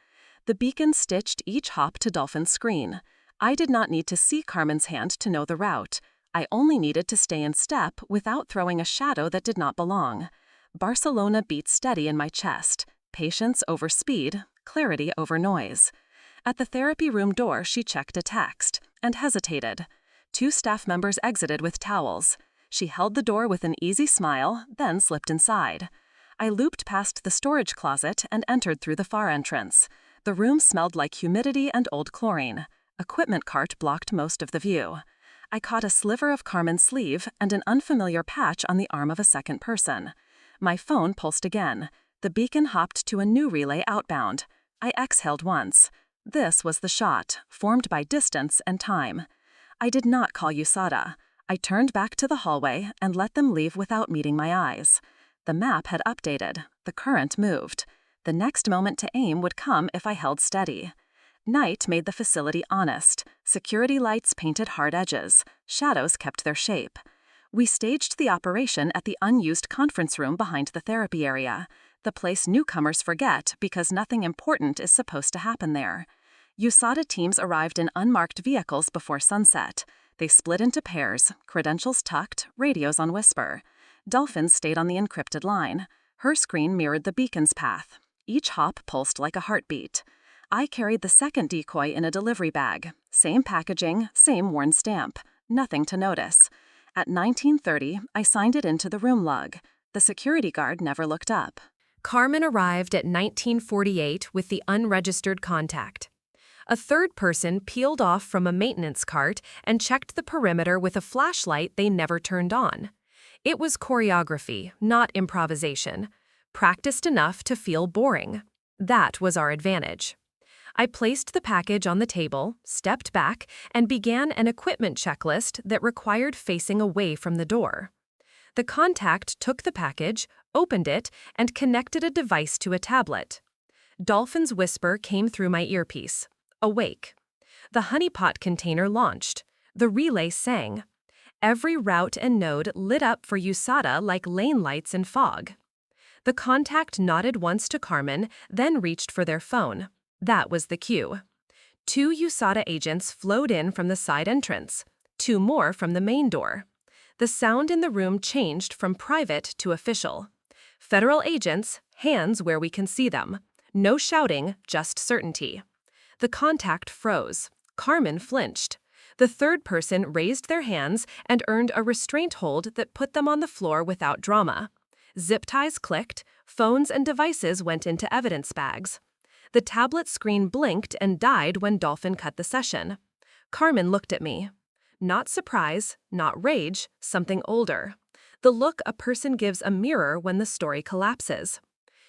The beacon stitched each hop to Dolphin's screen. I did not need to see Carmen's hand to know the route. I only needed to stay in step without throwing a shadow that did not belong. Barcelona beat steady in my chest. Patience over speed, clarity over noise. At the therapy room door, she checked a text and hesitated. 2 staff members exited with towels. She held the door with an easy smile, then slipped inside. I looped past the storage closet and entered through the far entrance. The room smelled like humidity and old chlorine. Equipment cart blocked most of the view. I caught a sliver of Carmen's sleeve and an unfamiliar patch on the arm of a second person. My phone pulsed again. The beacon hopped to a new relay outbound. I exhaled once. This was the shot, formed by distance and time. I did not call USADA. I turned back to the hallway and let them leave without meeting my eyes. The map had updated. The current moved. The next moment to aim would come if I held steady. Night made the facility honest. Security lights painted hard edges. Shadows kept their shape. We staged the operation at the unused conference room behind the therapy area, the place newcomers forget because nothing important is supposed to happen there. USADA teams arrived in unmarked vehicles before sunset. They split into pairs, credentials tucked, radios on whisper. Dolphin stayed on the encrypted line. Her screen mirrored the beacon's path. Each hop pulsed like a heartbeat. I carried the second decoy in a delivery bag. Same packaging, same worn stamp. Nothing to notice. At 19:30, I signed it into the room log. The security guard never looked up. Carmen arrived at 1948 with the unregistered contact. A third person peeled off from a maintenance cart and checked the perimeter with a flashlight they never turned on. It was choreography, not improvisation. Practiced enough to feel boring. That was our advantage. I placed the package on the table, stepped back, and began an equipment checklist that required facing away from the door. The contact took the package, opened it, and connected a device to a tablet. Dolphin's whisper came through my earpiece. Awake. The honeypot container launched. The relay sang. Every route and node lit up for USADA like lane lights in fog. The contact nodded once to Carmen, then reached for their phone. That was the cue. 2 USADA agents flowed in from the side entrance. 2 more from the main door. The sound in the room changed from private to official. Federal agents, hands where we can see them. No shouting, just certainty. The contact froze. Carmen flinched. The third person raised their hands and earned a restraint hold that put them on the floor without drama. Zip ties clicked, phones and devices went into evidence bags. The tablet screen blinked and died when Dolphin cut the session. Carmen looked at me. Not surprise, not rage, something older. The look a person gives a mirror when the story collapses.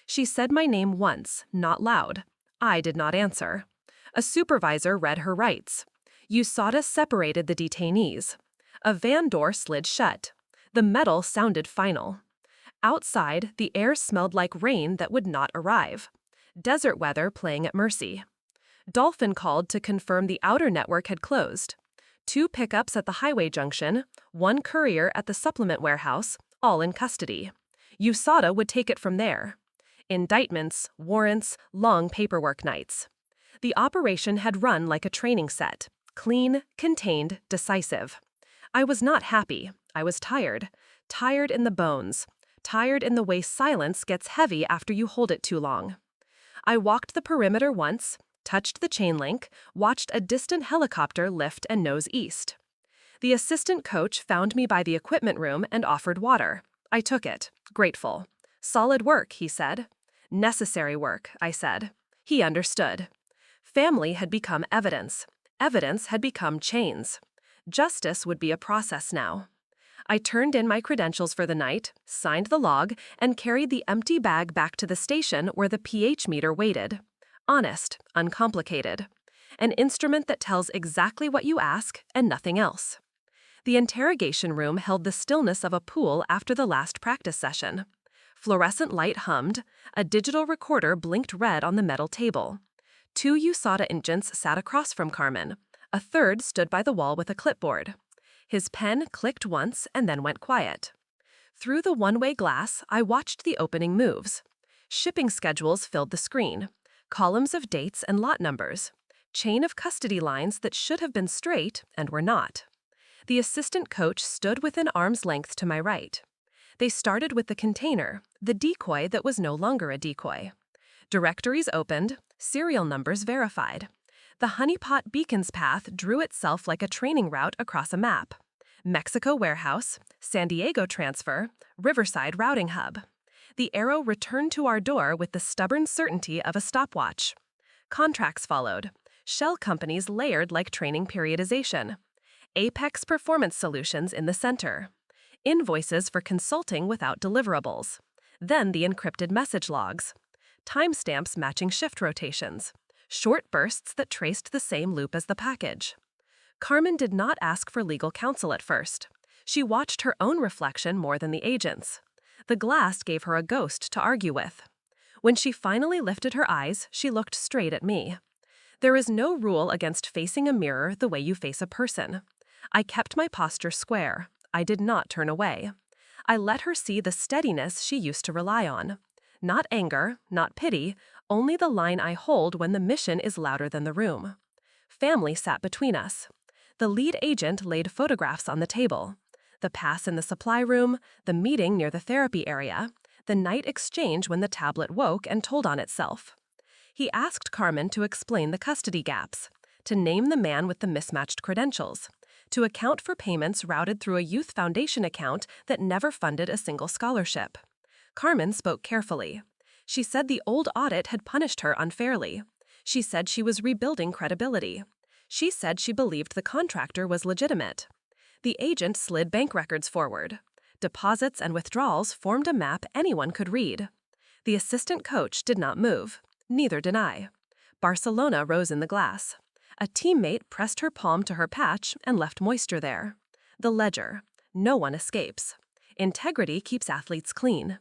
She said my name once, not loud. I did not answer. A supervisor read her rights. USADA separated the detainees. A van door slid shut. The metal sounded final. Outside, the air smelled like rain that would not arrive. Desert weather playing at mercy. Dolphin called to confirm the outer network had closed. 2 pickups at the highway junction, 1 courier at the supplement warehouse, all in custody. USADA would take it from there. Indictments, warrants, long paperwork nights. The operation had run like a training set. Clean, contained, decisive. I was not happy. I was tired. Tired in the bones. Tired in the way silence gets heavy after you hold it too long. I walked the perimeter once, touched the chain link, watched a distant helicopter lift and nose east. The assistant coach found me by the equipment room and offered water. I took it, grateful. Solid work, he said. Necessary work, I said. He understood. Family had become evidence. Evidence had become chains. Justice would be a process now. I turned in my credentials for the night, signed the log, and carried the empty bag back to the station where the pH meter waited. Honest, uncomplicated. An instrument that tells exactly what you ask and nothing else. The interrogation room held the stillness of a pool after the last practice session. Fluorescent light hummed, a digital recorder blinked red on the metal table. 2 USADA agents sat across from Carmen. A third stood by the wall with a clipboard. His pen clicked once and then went quiet. Through the one-way glass, I watched the opening moves. Shipping schedules filled the screen. Columns of dates and lot numbers. Chain of custody lines that should have been straight and were not. The assistant coach stood within arm's length to my right. They started with the container, the decoy that was no longer a decoy. Directories opened, serial numbers verified. The honeypot beacon's path drew itself like a training route across a map. Mexico warehouse, San Diego transfer, Riverside routing hub. The arrow returned to our door with the stubborn certainty of a stopwatch. Contracts followed. Shell companies layered like training periodization. Apex Performance Solutions in the center. Invoices for consulting without deliverables. Then the encrypted message logs. Timestamps matching shift rotations. Short bursts that traced the same loop as the package. Carmen did not ask for legal counsel at first. She watched her own reflection more than the agent's. The glass gave her a ghost to argue with. When she finally lifted her eyes, she looked straight at me. There is no rule against facing a mirror the way you face a person. I kept my posture square. I did not turn away. I let her see the steadiness she used to rely on. Not anger, not pity, only the line I hold when the mission is louder than the room. Family sat between us. The lead agent laid photographs on the table. The pass in the supply room, the meeting near the therapy area, the night exchange when the tablet woke and told on itself. He asked Carmen to explain the custody gaps, to name the man with the mismatched credentials, to account for payments routed through a youth foundation account that never funded a single scholarship. Carmen spoke carefully. She said the old audit had punished her unfairly. She said she was rebuilding credibility. She said she believed the contractor was legitimate. The agent slid bank records forward. Deposits and withdrawals formed a map anyone could read. The assistant coach did not move. Neither did I. Barcelona rose in the glass. A teammate pressed her palm to her patch and left moisture there. The ledger. No one escapes. Integrity keeps athletes clean.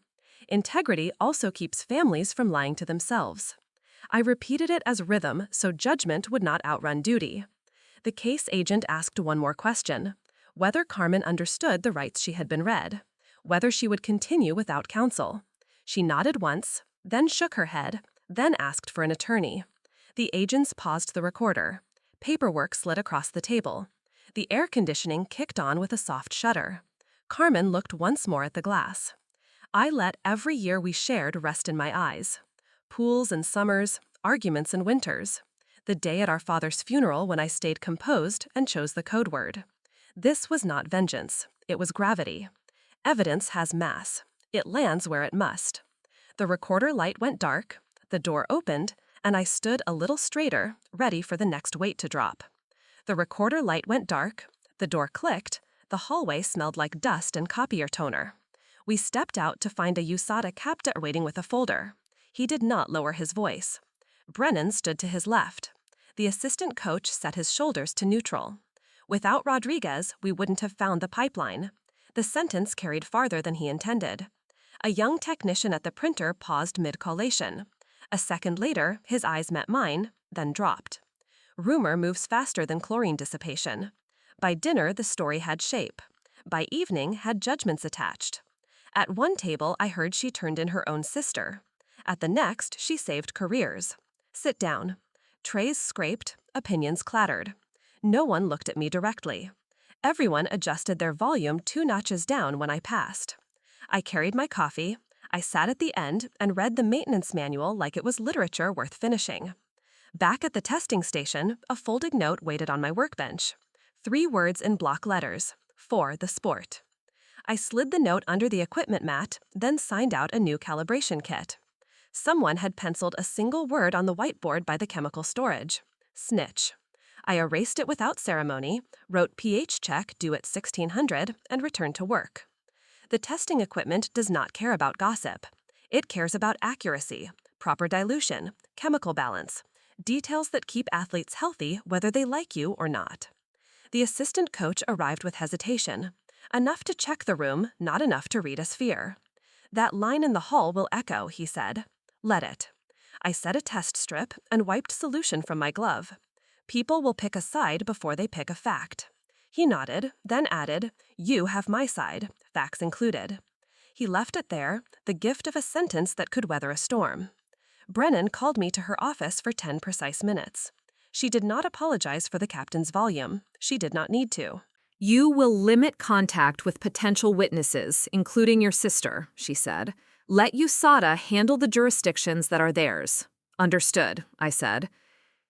Integrity also keeps families from lying to themselves. I repeated it as rhythm so judgment would not outrun duty. The case agent asked one more question: whether Carmen understood the rights she had been read, whether she would continue without counsel. She nodded once, then shook her head, then asked for an attorney. The agents paused the recorder. Paperwork slid across the table. The air conditioning kicked on with a soft shudder. Carmen looked once more at the glass. I let every year we shared rest in my eyes. Pools and summers, arguments and winters. The day at our father's funeral when I stayed composed and chose the code word. This was not vengeance. It was gravity. Evidence has mass. It lands where it must. The recorder light went dark, the door opened, and I stood a little straighter, ready for the next weight to drop. The recorder light went dark, the door clicked, the hallway smelled like dust and copier toner. We stepped out to find a USADA captain waiting with a folder. He did not lower his voice. Brennan stood to his left. The assistant coach set his shoulders to neutral. Without Rodriguez, we wouldn't have found the pipeline. The sentence carried farther than he intended. A young technician at the printer paused mid-collation. A second later, his eyes met mine, then dropped. Rumor moves faster than chlorine dissipation. By dinner, the story had shape. By evening, had judgments attached. At one table, I heard she turned in her own sister. At the next, she saved careers. Sit down. Trays scraped, opinions clattered. No one looked at me directly. Everyone adjusted their volume 2 notches down when I passed. I carried my coffee. I sat at the end and read the maintenance manual like it was literature worth finishing. Back at the testing station, a folded note waited on my workbench. 3 words in block letters, for the sport. I slid the note under the equipment mat, then signed out a new calibration kit. Someone had penciled a single word on the whiteboard by the chemical storage. Snitch. I erased it without ceremony, wrote pH check due at 1600, and returned to work. The testing equipment does not care about gossip. It cares about accuracy, proper dilution, chemical balance, details that keep athletes healthy whether they like you or not. The assistant coach arrived with hesitation. Enough to check the room, not enough to read a sphere. That line in the hall will echo, he said. Let it. I set a test strip and wiped solution from my glove. People will pick a side before they pick a fact. He nodded, then added, you have my side, facts included. He left it there, the gift of a sentence that could weather a storm. Brennan called me to her office for 10 precise minutes. She did not apologize for the captain's volume. She did not need to. You will limit contact with potential witnesses, including your sister, she said. Let USADA handle the jurisdictions that are theirs. Understood, I said.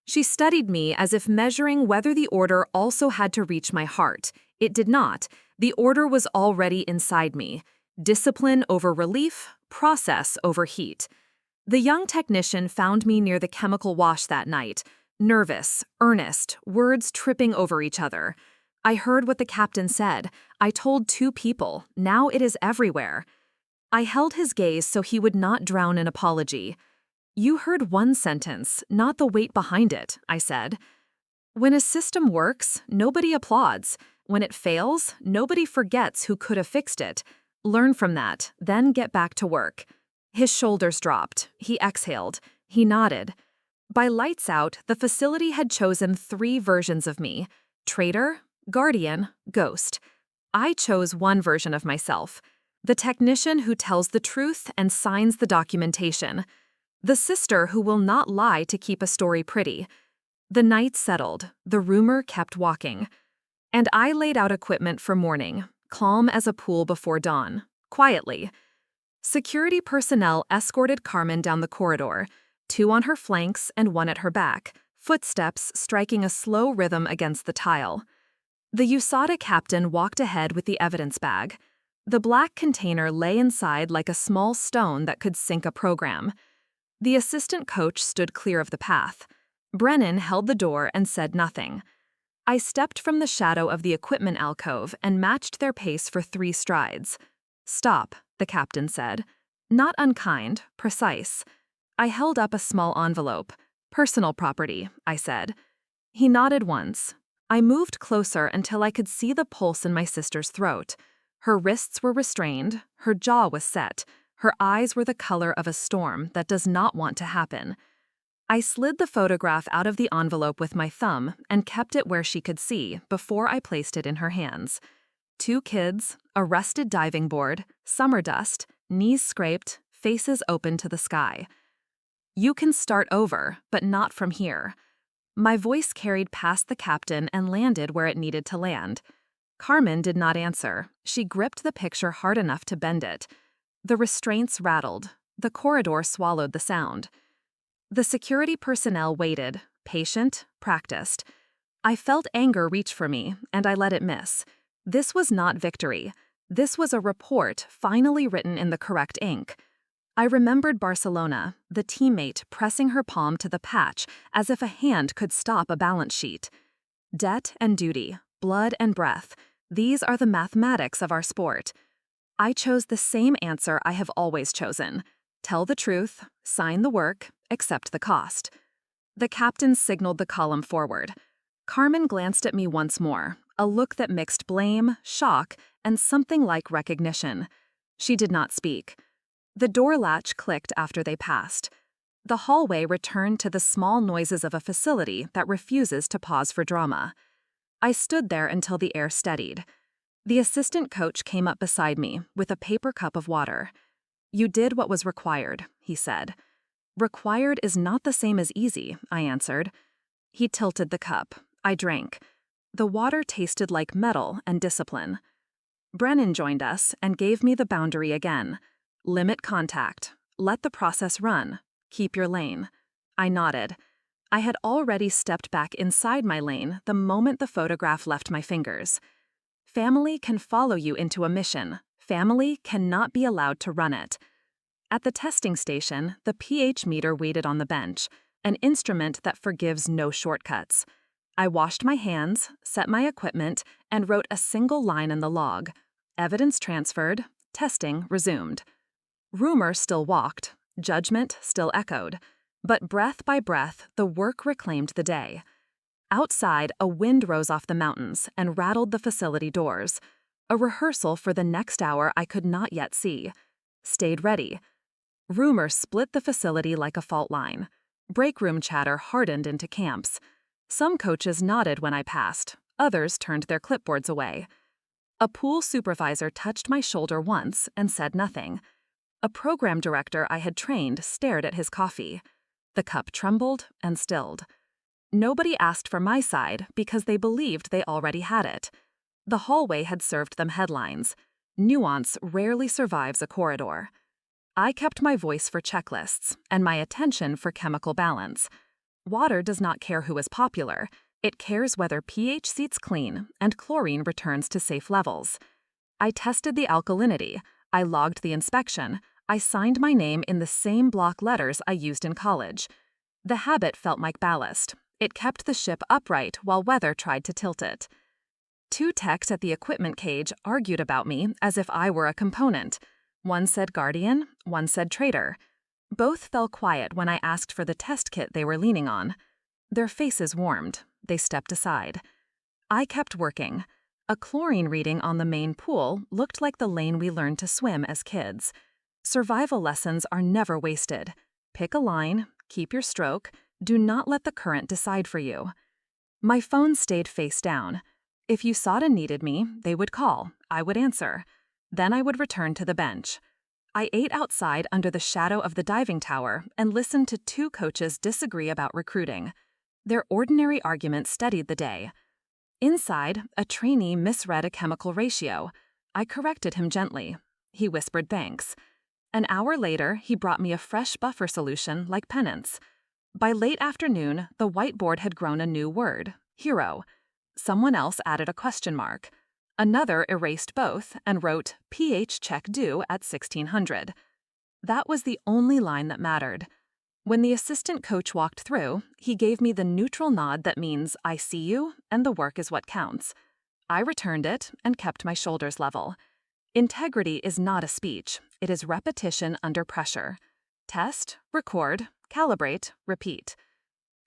She studied me as if measuring whether the order also had to reach my heart. It did not. The order was already inside me. Discipline over relief, process over heat. The young technician found me near the chemical wash that night, nervous, earnest, words tripping over each other. I heard what the captain said. I told 2 people. Now it is everywhere. I held his gaze so he would not drown in apology. You heard one sentence, not the weight behind it, I said. When a system works, nobody applauds. When it fails, nobody forgets who could have fixed it. Learn from that, then get back to work. His shoulders dropped. He exhaled. He nodded. By lights out, the facility had chosen 3 versions of me: traitor, guardian, ghost. I chose one version of myself, the technician who tells the truth and signs the documentation, the sister who will not lie to keep a story pretty. The night settled, the rumor kept walking. And I laid out equipment for morning, calm as a pool before dawn, quietly. Security personnel escorted Carmen down the corridor, 2 on her flanks and 1 at her back, footsteps striking a slow rhythm against the tile. The USADA captain walked ahead with the evidence bag. The black container lay inside like a small stone that could sink a program. The assistant coach stood clear of the path. Brennan held the door and said nothing. I stepped from the shadow of the equipment alcove and matched their pace for 3 strides. Stop, the captain said. Not unkind, precise. I held up a small envelope. Personal property, I said. He nodded once. I moved closer until I could see the pulse in my sister's throat. Her wrists were restrained, her jaw was set, her eyes were the color of a storm that does not want to happen. I slid the photograph out of the envelope with my thumb and kept it where she could see before I placed it in her hands. 2 kids, a rusted diving board, summer dust, knees scraped, faces open to the sky. You can start over, but not from here. My voice carried past the captain and landed where it needed to land. Carmen did not answer. She gripped the picture hard enough to bend it. The restraints rattled. The corridor swallowed the sound. The security personnel waited, patient, practiced. I felt anger reach for me, and I let it miss. This was not victory. This was a report finally written in the correct ink. I remembered Barcelona, the teammate pressing her palm to the patch as if a hand could stop a balance sheet. Debt and duty, blood and breath, these are the mathematics of our sport. I chose the same answer I have always chosen. Tell the truth, sign the work, accept the cost. The captain signaled the column forward. Carmen glanced at me once more, a look that mixed blame, shock, and something like recognition. She did not speak. The door latch clicked after they passed. The hallway returned to the small noises of a facility that refuses to pause for drama. I stood there until the air steadied. The assistant coach came up beside me with a paper cup of water. You did what was required, he said. Required is not the same as easy, I answered. He tilted the cup. I drank. The water tasted like metal and discipline. Brennan joined us and gave me the boundary again. Limit contact. Let the process run. Keep your lane. I nodded. I had already stepped back inside my lane the moment the photograph left my fingers. Family can follow you into a mission. Family cannot be allowed to run it. At the testing station, the pH meter waited on the bench, an instrument that forgives no shortcuts. I washed my hands, set my equipment, and wrote a single line in the log. Evidence transferred, testing resumed. Rumor still walked, judgment still echoed, but breath by breath, the work reclaimed the day. Outside, a wind rose off the mountains and rattled the facility doors. A rehearsal for the next hour I could not yet see. Stayed ready. Rumor split the facility like a fault line. Break room chatter hardened into camps. Some coaches nodded when I passed, others turned their clipboards away. A pool supervisor touched my shoulder once and said nothing. A program director I had trained stared at his coffee. The cup trembled and stilled. Nobody asked for my side because they believed they already had it. The hallway had served them headlines. Nuance rarely survives a corridor. I kept my voice for checklists and my attention for chemical balance. Water does not care who is popular. It cares whether pH seats clean and chlorine returns to safe levels. I tested the alkalinity. I logged the inspection. I signed my name in the same block letters I used in college. The habit felt like ballast. It kept the ship upright while weather tried to tilt it. Two techs at the equipment cage argued about me as if I were a component. One said guardian, one said traitor. Both fell quiet when I asked for the test kit they were leaning on. Their faces warmed. They stepped aside. I kept working. A chlorine reading on the main pool looked like the lane we learned to swim as kids. Survival lessons are never wasted. Pick a line, keep your stroke, do not let the current decide for you. My phone stayed face down. If USADA needed me, they would call. I would answer. Then I would return to the bench. I ate outside under the shadow of the diving tower and listened to two coaches disagree about recruiting. Their ordinary arguments steadied the day. Inside, a trainee misread a chemical ratio. I corrected him gently. He whispered thanks. An hour later, he brought me a fresh buffer solution like penance. By late afternoon, the whiteboard had grown a new word, hero. Someone else added a question mark. Another erased both and wrote pH check due at 1600. That was the only line that mattered. When the assistant coach walked through, he gave me the neutral nod that means I see you and the work is what counts. I returned it and kept my shoulders level. Integrity is not a speech, it is repetition under pressure. Test, record, calibrate, repeat.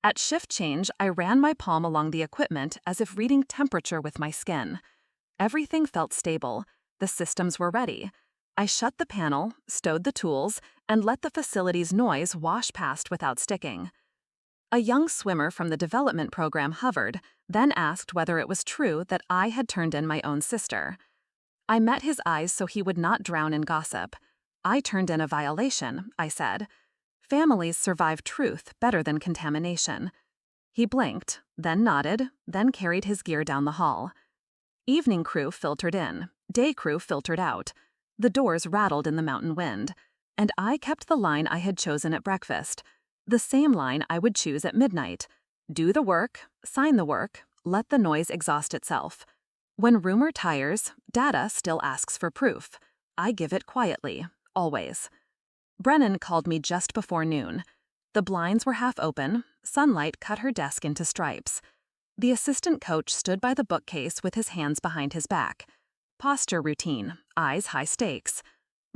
At shift change, I ran my palm along the equipment as if reading temperature with my skin. Everything felt stable. The systems were ready. I shut the panel, stowed the tools, and let the facility's noise wash past without sticking. A young swimmer from the development program hovered, then asked whether it was true that I had turned in my own sister. I met his eyes so he would not drown in gossip. I turned in a violation, I said. Families survive truth better than contamination. He blinked, then nodded, then carried his gear down the hall. Evening crew filtered in, day crew filtered out. The doors rattled in the mountain wind, and I kept the line I had chosen at breakfast, the same line I would choose at midnight. Do the work, sign the work, let the noise exhaust itself. When rumor tires, data still asks for proof. I give it quietly, always. Brennan called me just before noon. The blinds were half open, sunlight cut her desk into stripes. The assistant coach stood by the bookcase with his hands behind his back. Posture routine, eyes high stakes.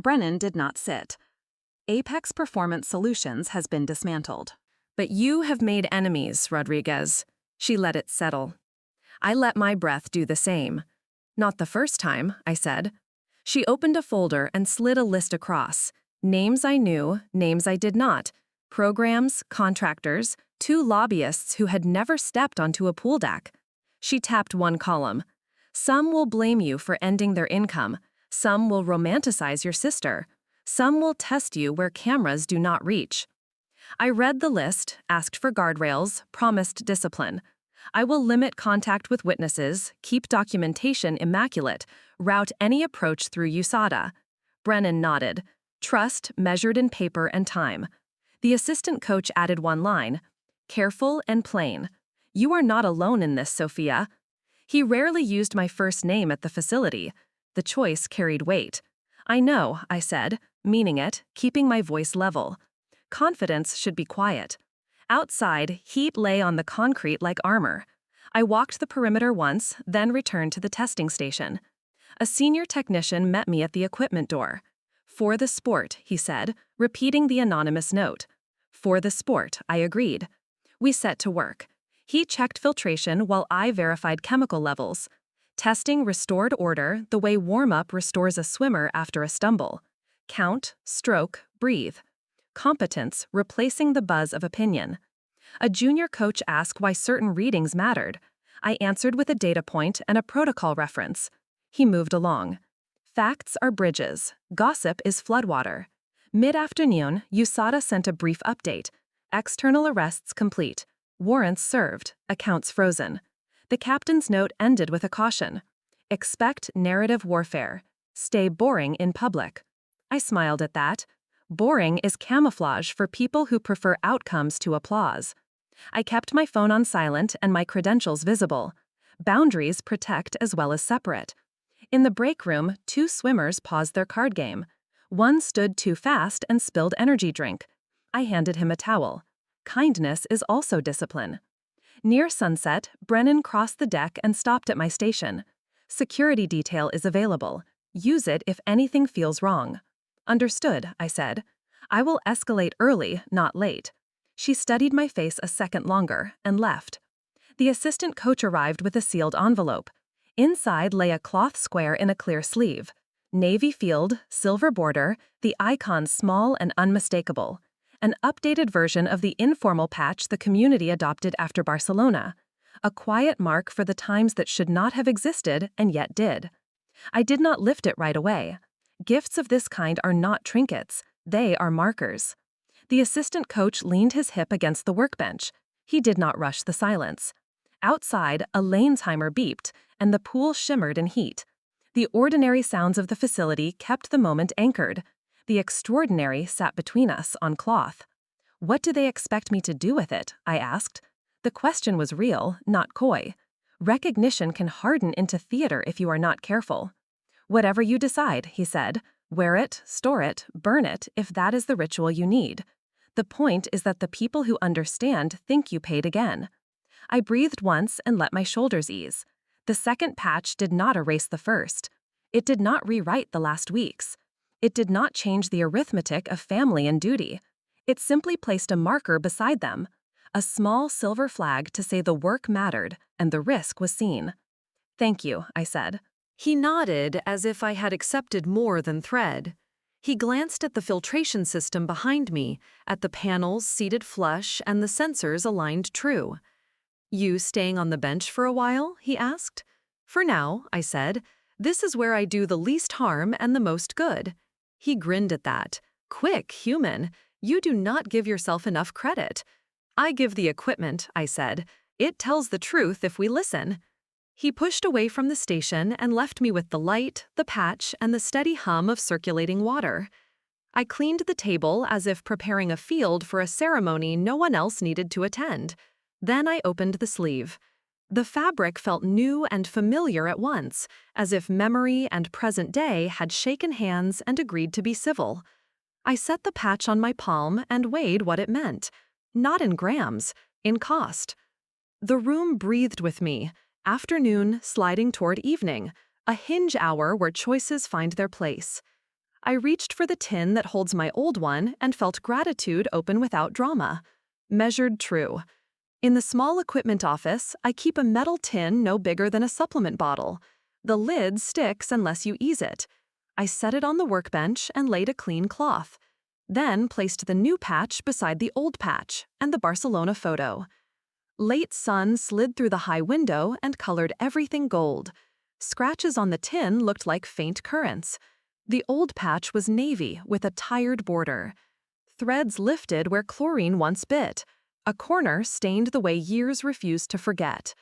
Brennan did not sit. Apex Performance Solutions has been dismantled. But you have made enemies, Rodriguez. She let it settle. I let my breath do the same. Not the first time, I said. She opened a folder and slid a list across. Names I knew, names I did not. Programs, contractors, 2 lobbyists who had never stepped onto a pool deck. She tapped one column. Some will blame you for ending their income. Some will romanticize your sister. Some will test you where cameras do not reach. I read the list, asked for guardrails, promised discipline. I will limit contact with witnesses, keep documentation immaculate, route any approach through USADA. Brennan nodded. Trust measured in paper and time. The assistant coach added one line. Careful and plain. You are not alone in this, Sofia. He rarely used my first name at the facility. The choice carried weight. I know, I said, meaning it, keeping my voice level. Confidence should be quiet. Outside, heat lay on the concrete like armor. I walked the perimeter once, then returned to the testing station. A senior technician met me at the equipment door. For the sport, he said, repeating the anonymous note. For the sport, I agreed. We set to work. He checked filtration while I verified chemical levels. Testing restored order the way warm-up restores a swimmer after a stumble. Count, stroke, breathe. Competence replacing the buzz of opinion. A junior coach asked why certain readings mattered. I answered with a data point and a protocol reference. He moved along. Facts are bridges. Gossip is floodwater. Mid-afternoon, USADA sent a brief update. External arrests complete. Warrants served. Accounts frozen. The captain's note ended with a caution. Expect narrative warfare. Stay boring in public. I smiled at that. Boring is camouflage for people who prefer outcomes to applause. I kept my phone on silent and my credentials visible. Boundaries protect as well as separate. In the break room, 2 swimmers paused their card game. One stood too fast and spilled energy drink. I handed him a towel. Kindness is also discipline. Near sunset, Brennan crossed the deck and stopped at my station. Security detail is available. Use it if anything feels wrong. Understood, I said. I will escalate early, not late. She studied my face a second longer and left. The assistant coach arrived with a sealed envelope. Inside lay a cloth square in a clear sleeve. Navy field, silver border, the icon small and unmistakable. An updated version of the informal patch the community adopted after Barcelona. A quiet mark for the times that should not have existed and yet did. I did not lift it right away. Gifts of this kind are not trinkets, they are markers. The assistant coach leaned his hip against the workbench. He did not rush the silence. Outside, a Lanesheimer beeped, and the pool shimmered in heat. The ordinary sounds of the facility kept the moment anchored. The extraordinary sat between us on cloth. What do they expect me to do with it? I asked. The question was real, not coy. Recognition can harden into theater if you are not careful. Whatever you decide, he said. Wear it, store it, burn it, if that is the ritual you need. The point is that the people who understand think you paid again. I breathed once and let my shoulders ease. The second patch did not erase the first. It did not rewrite the last weeks. It did not change the arithmetic of family and duty. It simply placed a marker beside them. A small silver flag to say the work mattered and the risk was seen. Thank you, I said. He nodded as if I had accepted more than thread. He glanced at the filtration system behind me, at the panels seated flush and the sensors aligned true. You staying on the bench for a while? He asked. For now, I said. This is where I do the least harm and the most good. He grinned at that. Quick, human. You do not give yourself enough credit. I give the equipment, I said. It tells the truth if we listen. He pushed away from the station and left me with the light, the patch, and the steady hum of circulating water. I cleaned the table as if preparing a field for a ceremony no one else needed to attend. Then I opened the sleeve. The fabric felt new and familiar at once, as if memory and present day had shaken hands and agreed to be civil. I set the patch on my palm and weighed what it meant. Not in grams, in cost. The room breathed with me. Afternoon sliding toward evening, a hinge hour where choices find their place. I reached for the tin that holds my old one and felt gratitude open without drama. Measured true. In the small equipment office, I keep a metal tin no bigger than a supplement bottle. The lid sticks unless you ease it. I set it on the workbench and laid a clean cloth. Then placed the new patch beside the old patch and the Barcelona photo. Late sun slid through the high window and colored everything gold. Scratches on the tin looked like faint currents. The old patch was navy with a tired border. Threads lifted where chlorine once bit. a corner stained the way years refused to forget.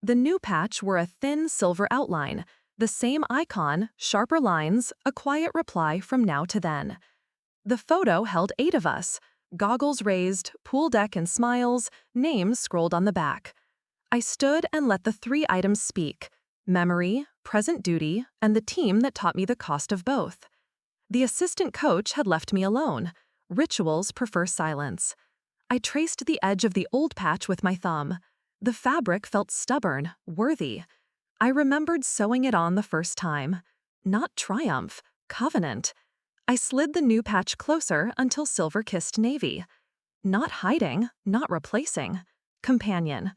The new patch wore a thin silver outline, the same icon, sharper lines, a quiet reply from now to then. The photo held 8 of us, goggles raised, pool deck and smiles, names scrolled on the back. I stood and let the 3 items speak: memory, present duty, and the team that taught me the cost of both. The assistant coach had left me alone. Rituals prefer silence. I traced the edge of the old patch with my thumb. The fabric felt stubborn, worthy. I remembered sewing it on the first time. Not triumph, covenant. I slid the new patch closer until silver kissed navy. Not hiding, not replacing. Companion.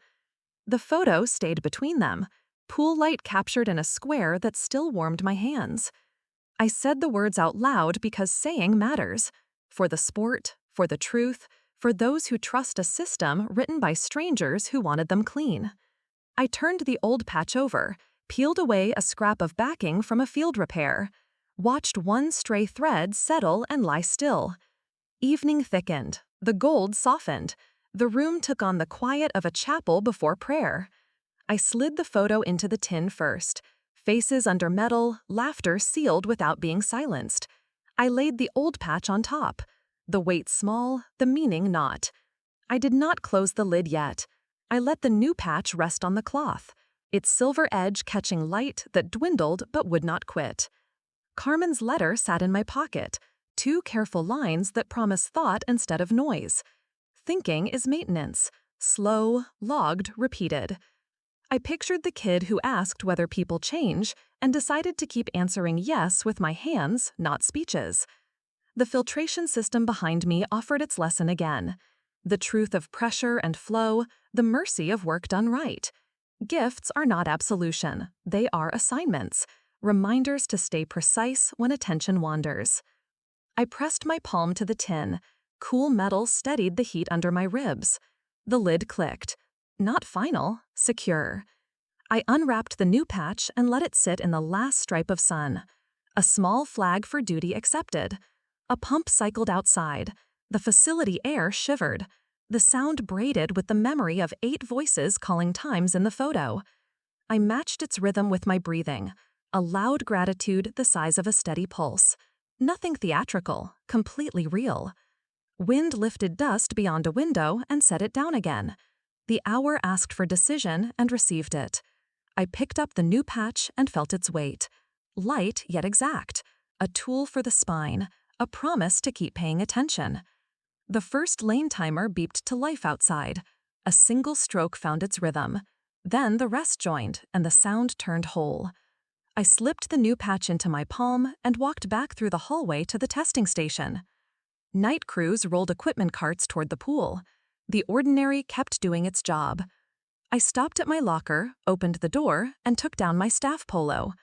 The photo stayed between them, pool light captured in a square that still warmed my hands. I said the words out loud because saying matters. For the sport, for the truth, for those who trust a system written by strangers who wanted them clean. I turned the old patch over, peeled away a scrap of backing from a field repair, watched one stray thread settle and lie still. Evening thickened, the gold softened, the room took on the quiet of a chapel before prayer. I slid the photo into the tin first, faces under metal, laughter sealed without being silenced. I laid the old patch on top, the weight small, the meaning not. I did not close the lid yet. I let the new patch rest on the cloth, its silver edge catching light that dwindled but would not quit. Carmen's letter sat in my pocket, 2 careful lines that promise thought instead of noise. Thinking is maintenance, slow, logged, repeated. I pictured the kid who asked whether people change and decided to keep answering yes with my hands, not speeches. The filtration system behind me offered its lesson again. The truth of pressure and flow, the mercy of work done right. Gifts are not absolution, they are assignments, reminders to stay precise when attention wanders. I pressed my palm to the tin. Cool metal steadied the heat under my ribs. The lid clicked. Not final, secure. I unwrapped the new patch and let it sit in the last stripe of sun. A small flag for duty accepted. A pump cycled outside. The facility air shivered. The sound braided with the memory of 8 voices calling times in the photo. I matched its rhythm with my breathing. A loud gratitude the size of a steady pulse. Nothing theatrical, completely real. Wind lifted dust beyond a window and set it down again. The hour asked for decision and received it. I picked up the new patch and felt its weight. Light yet exact. A tool for the spine. A promise to keep paying attention. The first lane timer beeped to life outside. A single stroke found its rhythm. Then the rest joined and the sound turned whole. I slipped the new patch into my palm and walked back through the hallway to the testing station. Night crews rolled equipment carts toward the pool. The ordinary kept doing its job. I stopped at my locker, opened the door, and took down my staff polo.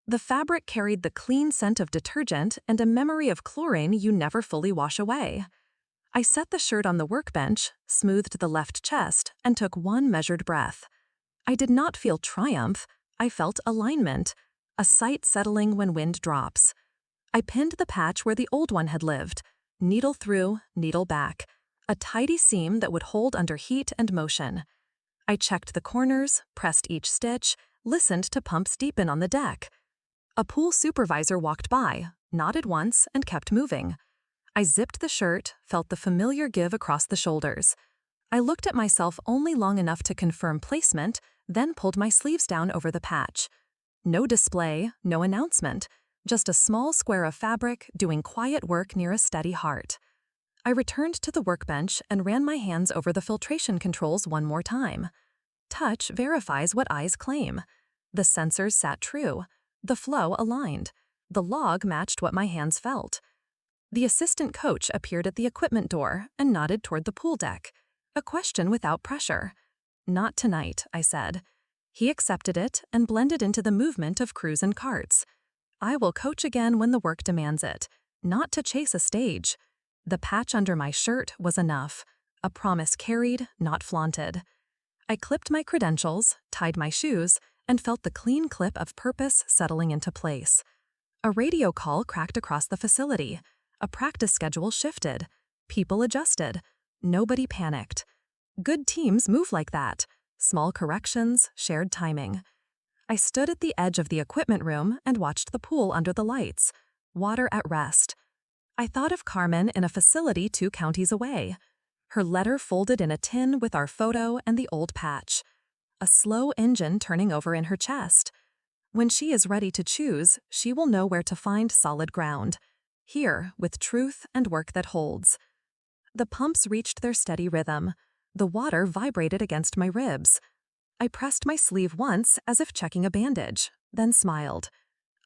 The fabric carried the clean scent of detergent and a memory of chlorine you never fully wash away. I set the shirt on the workbench, smoothed the left chest, and took one measured breath. I did not feel triumph. I felt alignment, a sight settling when wind drops. I pinned the patch where the old one had lived, needle through, needle back, a tidy seam that would hold under heat and motion. I checked the corners, pressed each stitch, listened to pumps deepen on the deck. A pool supervisor walked by, nodded once, and kept moving. I zipped the shirt, felt the familiar give across the shoulders. I looked at myself only long enough to confirm placement, then pulled my sleeves down over the patch. No display, no announcement, just a small square of fabric doing quiet work near a steady heart. I returned to the workbench and ran my hands over the filtration controls one more time. Touch verifies what eyes claim. The sensors sat true. The flow aligned. The log matched what my hands felt. The assistant coach appeared at the equipment door and nodded toward the pool deck. A question without pressure. "Not tonight," I said. He accepted it and blended into the movement of crews and carts. "I will coach again when the work demands it, not to chase a stage." The patch under my shirt was enough. A promise carried, not flaunted. I clipped my credentials, tied my shoes, and felt the clean clip of purpose settling into place. A radio call cracked across the facility. A practice schedule shifted. People adjusted. Nobody panicked. Good teams move like that. Small corrections, shared timing. I stood at the edge of the equipment room and watched the pool under the lights. Water at rest. I thought of Carmen in a facility 2 counties away. Her letter folded in a tin with our photo and the old patch. A slow engine turning over in her chest. When she is ready to choose, she will know where to find solid ground. Here, with truth and work that holds. The pumps reached their steady rhythm. The water vibrated against my ribs. I pressed my sleeve once as if checking a bandage, then smiled.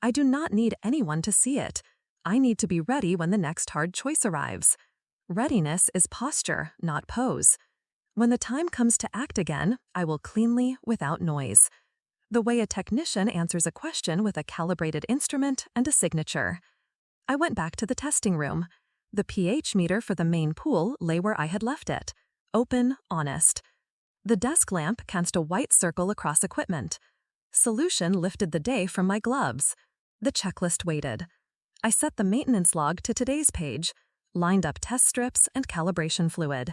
I do not need anyone to see it. I need to be ready when the next hard choice arrives. Readiness is posture, not pose. When the time comes to act again, I will cleanly, without noise. The way a technician answers a question with a calibrated instrument and a signature. I went back to the testing room. The pH meter for the main pool lay where I had left it. Open, honest. The desk lamp cast a white circle across equipment. Solution lifted the day from my gloves. The checklist waited. I set the maintenance log to today's page, lined up test strips and calibration fluid.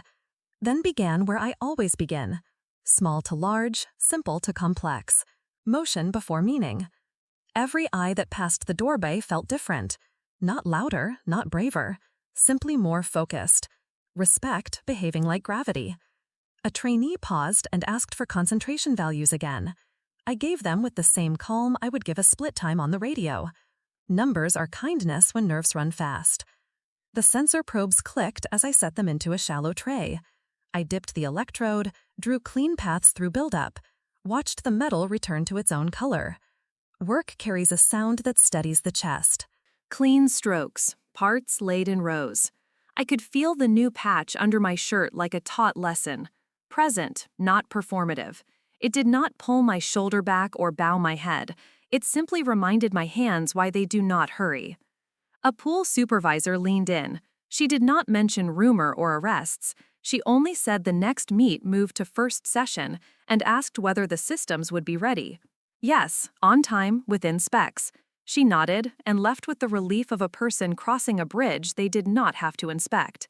Then began where I always begin. Small to large, simple to complex. Motion before meaning. Every eye that passed the doorbay felt different. Not louder, not braver. Simply more focused. Respect behaving like gravity. A trainee paused and asked for concentration values again. I gave them with the same calm I would give a split time on the radio. Numbers are kindness when nerves run fast. The sensor probes clicked as I set them into a shallow tray. I dipped the electrode, drew clean paths through buildup, watched the metal return to its own color. Work carries a sound that steadies the chest. Clean strokes, parts laid in rows. I could feel the new patch under my shirt like a taught lesson. Present, not performative. It did not pull my shoulder back or bow my head. It simply reminded my hands why they do not hurry. A pool supervisor leaned in. She did not mention rumor or arrests. She only said the next meet moved to first session and asked whether the systems would be ready. Yes, on time, within specs. She nodded and left with the relief of a person crossing a bridge they did not have to inspect.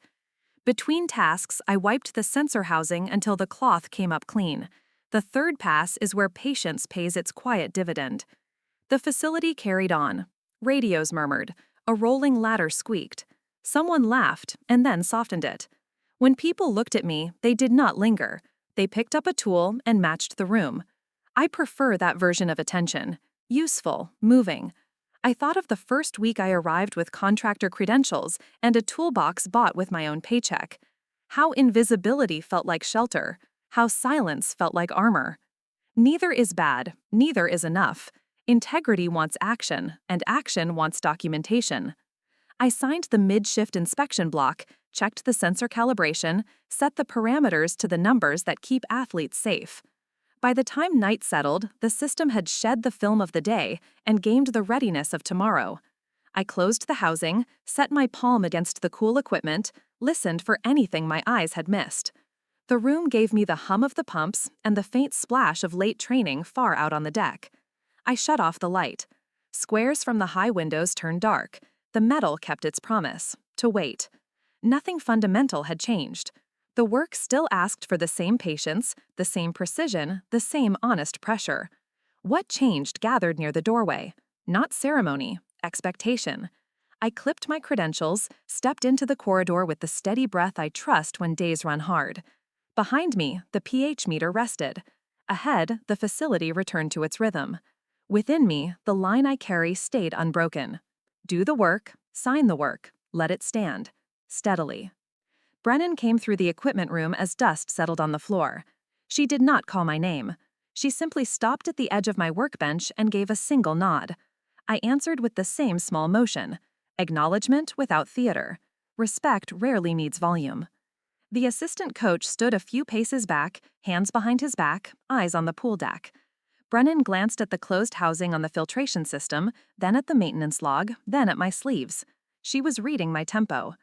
Between tasks, I wiped the sensor housing until the cloth came up clean. The third pass is where patience pays its quiet dividend. The facility carried on. Radios murmured. A rolling ladder squeaked. Someone laughed and then softened it. When people looked at me, they did not linger. They picked up a tool and matched the room. I prefer that version of attention. Useful, moving. I thought of the first week I arrived with contractor credentials and a toolbox bought with my own paycheck. How invisibility felt like shelter. How silence felt like armor. Neither is bad, neither is enough. Integrity wants action, and action wants documentation. I signed the mid-shift inspection block, checked the sensor calibration, set the parameters to the numbers that keep athletes safe. By the time night settled, the system had shed the film of the day and gained the readiness of tomorrow. I closed the housing, set my palm against the cool equipment, listened for anything my eyes had missed. The room gave me the hum of the pumps and the faint splash of late training far out on the deck. I shut off the light. Squares from the high windows turned dark. The metal kept its promise, to wait. Nothing fundamental had changed. The work still asked for the same patience, the same precision, the same honest pressure. What changed gathered near the doorway? Not ceremony, expectation. I clipped my credentials, stepped into the corridor with the steady breath I trust when days run hard. Behind me, the pH meter rested. Ahead, the facility returned to its rhythm. Within me, the line I carry stayed unbroken. Do the work, sign the work, let it stand. Steadily. Brennan came through the equipment room as dust settled on the floor. She did not call my name. She simply stopped at the edge of my workbench and gave a single nod. I answered with the same small motion. Acknowledgement without theater. Respect rarely needs volume. The assistant coach stood a few paces back, hands behind his back, eyes on the pool deck. Brennan glanced at the closed housing on the filtration system, then at the maintenance log, then at my sleeves. She was reading my tempo.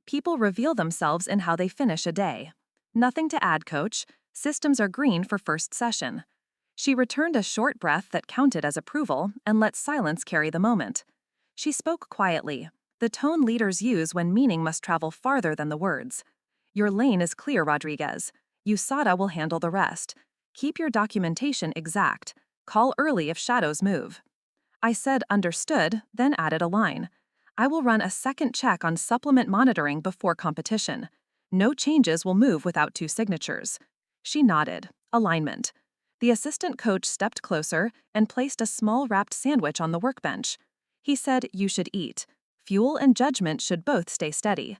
People reveal themselves in how they finish a day. Nothing to add, coach. Systems are green for first session. She returned a short breath that counted as approval and let silence carry the moment. She spoke quietly, the tone leaders use when meaning must travel farther than the words. Your lane is clear, Rodriguez. USADA will handle the rest. Keep your documentation exact. Call early if shadows move. I said understood, then added a line. I will run a second check on supplement monitoring before competition. No changes will move without 2 signatures. She nodded. Alignment. The assistant coach stepped closer and placed a small wrapped sandwich on the workbench. He said you should eat. Fuel and judgment should both stay steady.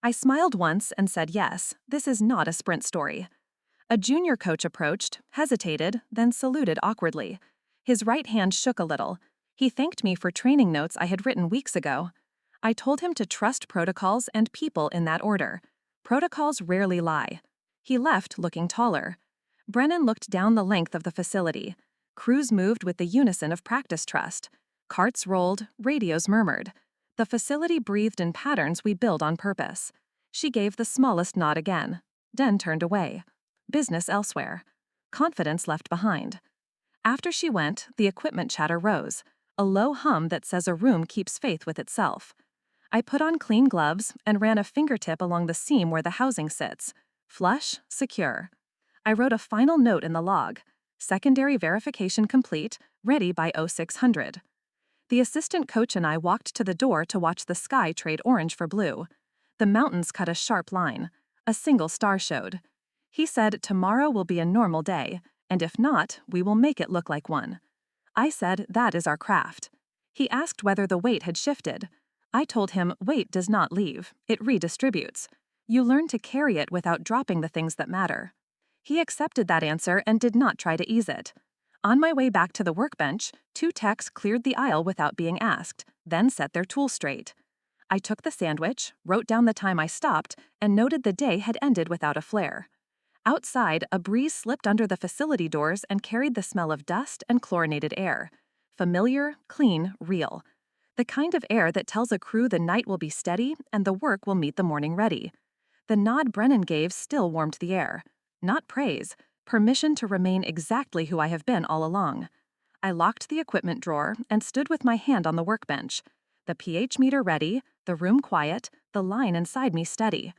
I smiled once and said yes, this is not a sprint story. A junior coach approached, hesitated, then saluted awkwardly. His right hand shook a little. He thanked me for training notes I had written weeks ago. I told him to trust protocols and people in that order. Protocols rarely lie. He left looking taller. Brennan looked down the length of the facility. Crews moved with the unison of practice trust. Carts rolled, radios murmured. The facility breathed in patterns we build on purpose. She gave the smallest nod again, then turned away. Business elsewhere. Confidence left behind. After she went, the equipment chatter rose, a low hum that says a room keeps faith with itself. I put on clean gloves and ran a fingertip along the seam where the housing sits. Flush, secure. I wrote a final note in the log. Secondary verification complete, ready by 0600. The assistant coach and I walked to the door to watch the sky trade orange for blue. The mountains cut a sharp line. A single star showed. He said tomorrow will be a normal day, and if not, we will make it look like one. I said that is our craft. He asked whether the weight had shifted. I told him weight does not leave, it redistributes. You learn to carry it without dropping the things that matter. He accepted that answer and did not try to ease it. On my way back to the workbench, 2 techs cleared the aisle without being asked, then set their tools straight. I took the sandwich, wrote down the time I stopped, and noted the day had ended without a flare. Outside, a breeze slipped under the facility doors and carried the smell of dust and chlorinated air. Familiar, clean, real. The kind of air that tells a crew the night will be steady and the work will meet the morning ready. The nod Brennan gave still warmed the air. Not praise, permission to remain exactly who I have been all along. I locked the equipment drawer and stood with my hand on the workbench. The pH meter ready, the room quiet, the line inside me steady.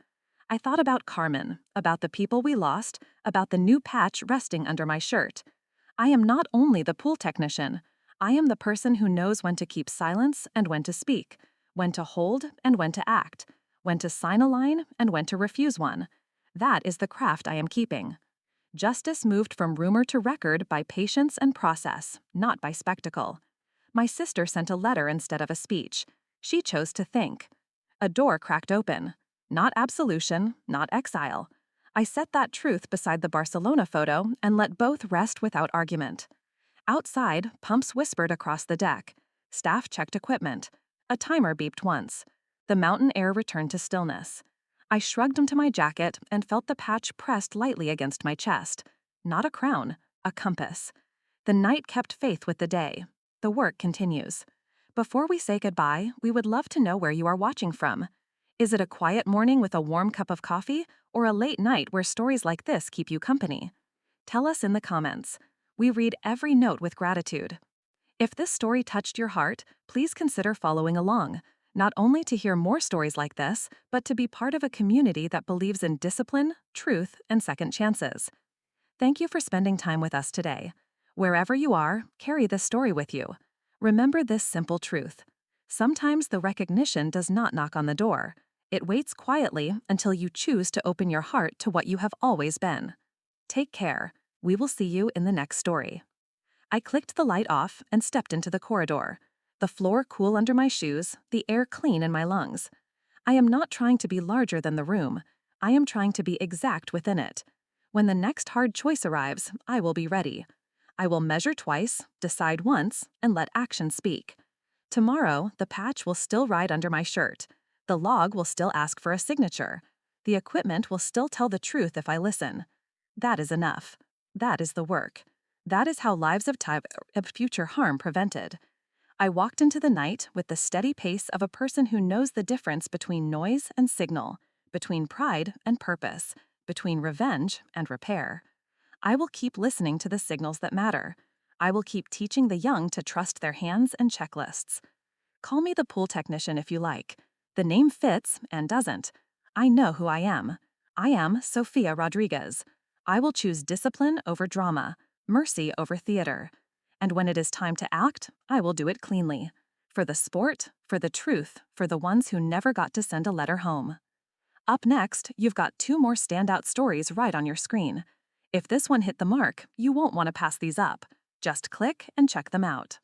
I thought about Carmen, about the people we lost, about the new patch resting under my shirt. I am not only the pool technician. I am the person who knows when to keep silence and when to speak, when to hold and when to act, when to sign a line and when to refuse one. That is the craft I am keeping. Justice moved from rumor to record by patience and process, not by spectacle. My sister sent a letter instead of a speech. She chose to think. A door cracked open. Not absolution, not exile. I set that truth beside the Barcelona photo and let both rest without argument. Outside, pumps whispered across the deck. Staff checked equipment. A timer beeped once. The mountain air returned to stillness. I shrugged into my jacket and felt the patch pressed lightly against my chest. Not a crown, a compass. The night kept faith with the day. The work continues. Before we say goodbye, we would love to know where you are watching from. Is it a quiet morning with a warm cup of coffee, or a late night where stories like this keep you company? Tell us in the comments. We read every note with gratitude. If this story touched your heart, please consider following along, not only to hear more stories like this, but to be part of a community that believes in discipline, truth, and second chances. Thank you for spending time with us today. Wherever you are, carry this story with you. Remember this simple truth. Sometimes the recognition does not knock on the door. It waits quietly until you choose to open your heart to what you have always been. Take care. We will see you in the next story. I clicked the light off and stepped into the corridor. The floor cool under my shoes, the air clean in my lungs. I am not trying to be larger than the room. I am trying to be exact within it. When the next hard choice arrives, I will be ready. I will measure twice, decide once, and let action speak. Tomorrow, the patch will still ride under my shirt. The log will still ask for a signature. The equipment will still tell the truth if I listen. That is enough. That is the work. That is how lives of future harm prevented. I walked into the night with the steady pace of a person who knows the difference between noise and signal, between pride and purpose, between revenge and repair. I will keep listening to the signals that matter. I will keep teaching the young to trust their hands and checklists. Call me the pool technician if you like. The name fits and doesn't. I know who I am. I am Sofia Rodriguez. I will choose discipline over drama, mercy over theater. And when it is time to act, I will do it cleanly. For the sport, for the truth, for the ones who never got to send a letter home. Up next, you've got 2 more standout stories right on your screen. If this one hit the mark, you won't want to pass these up. Just click and check them out.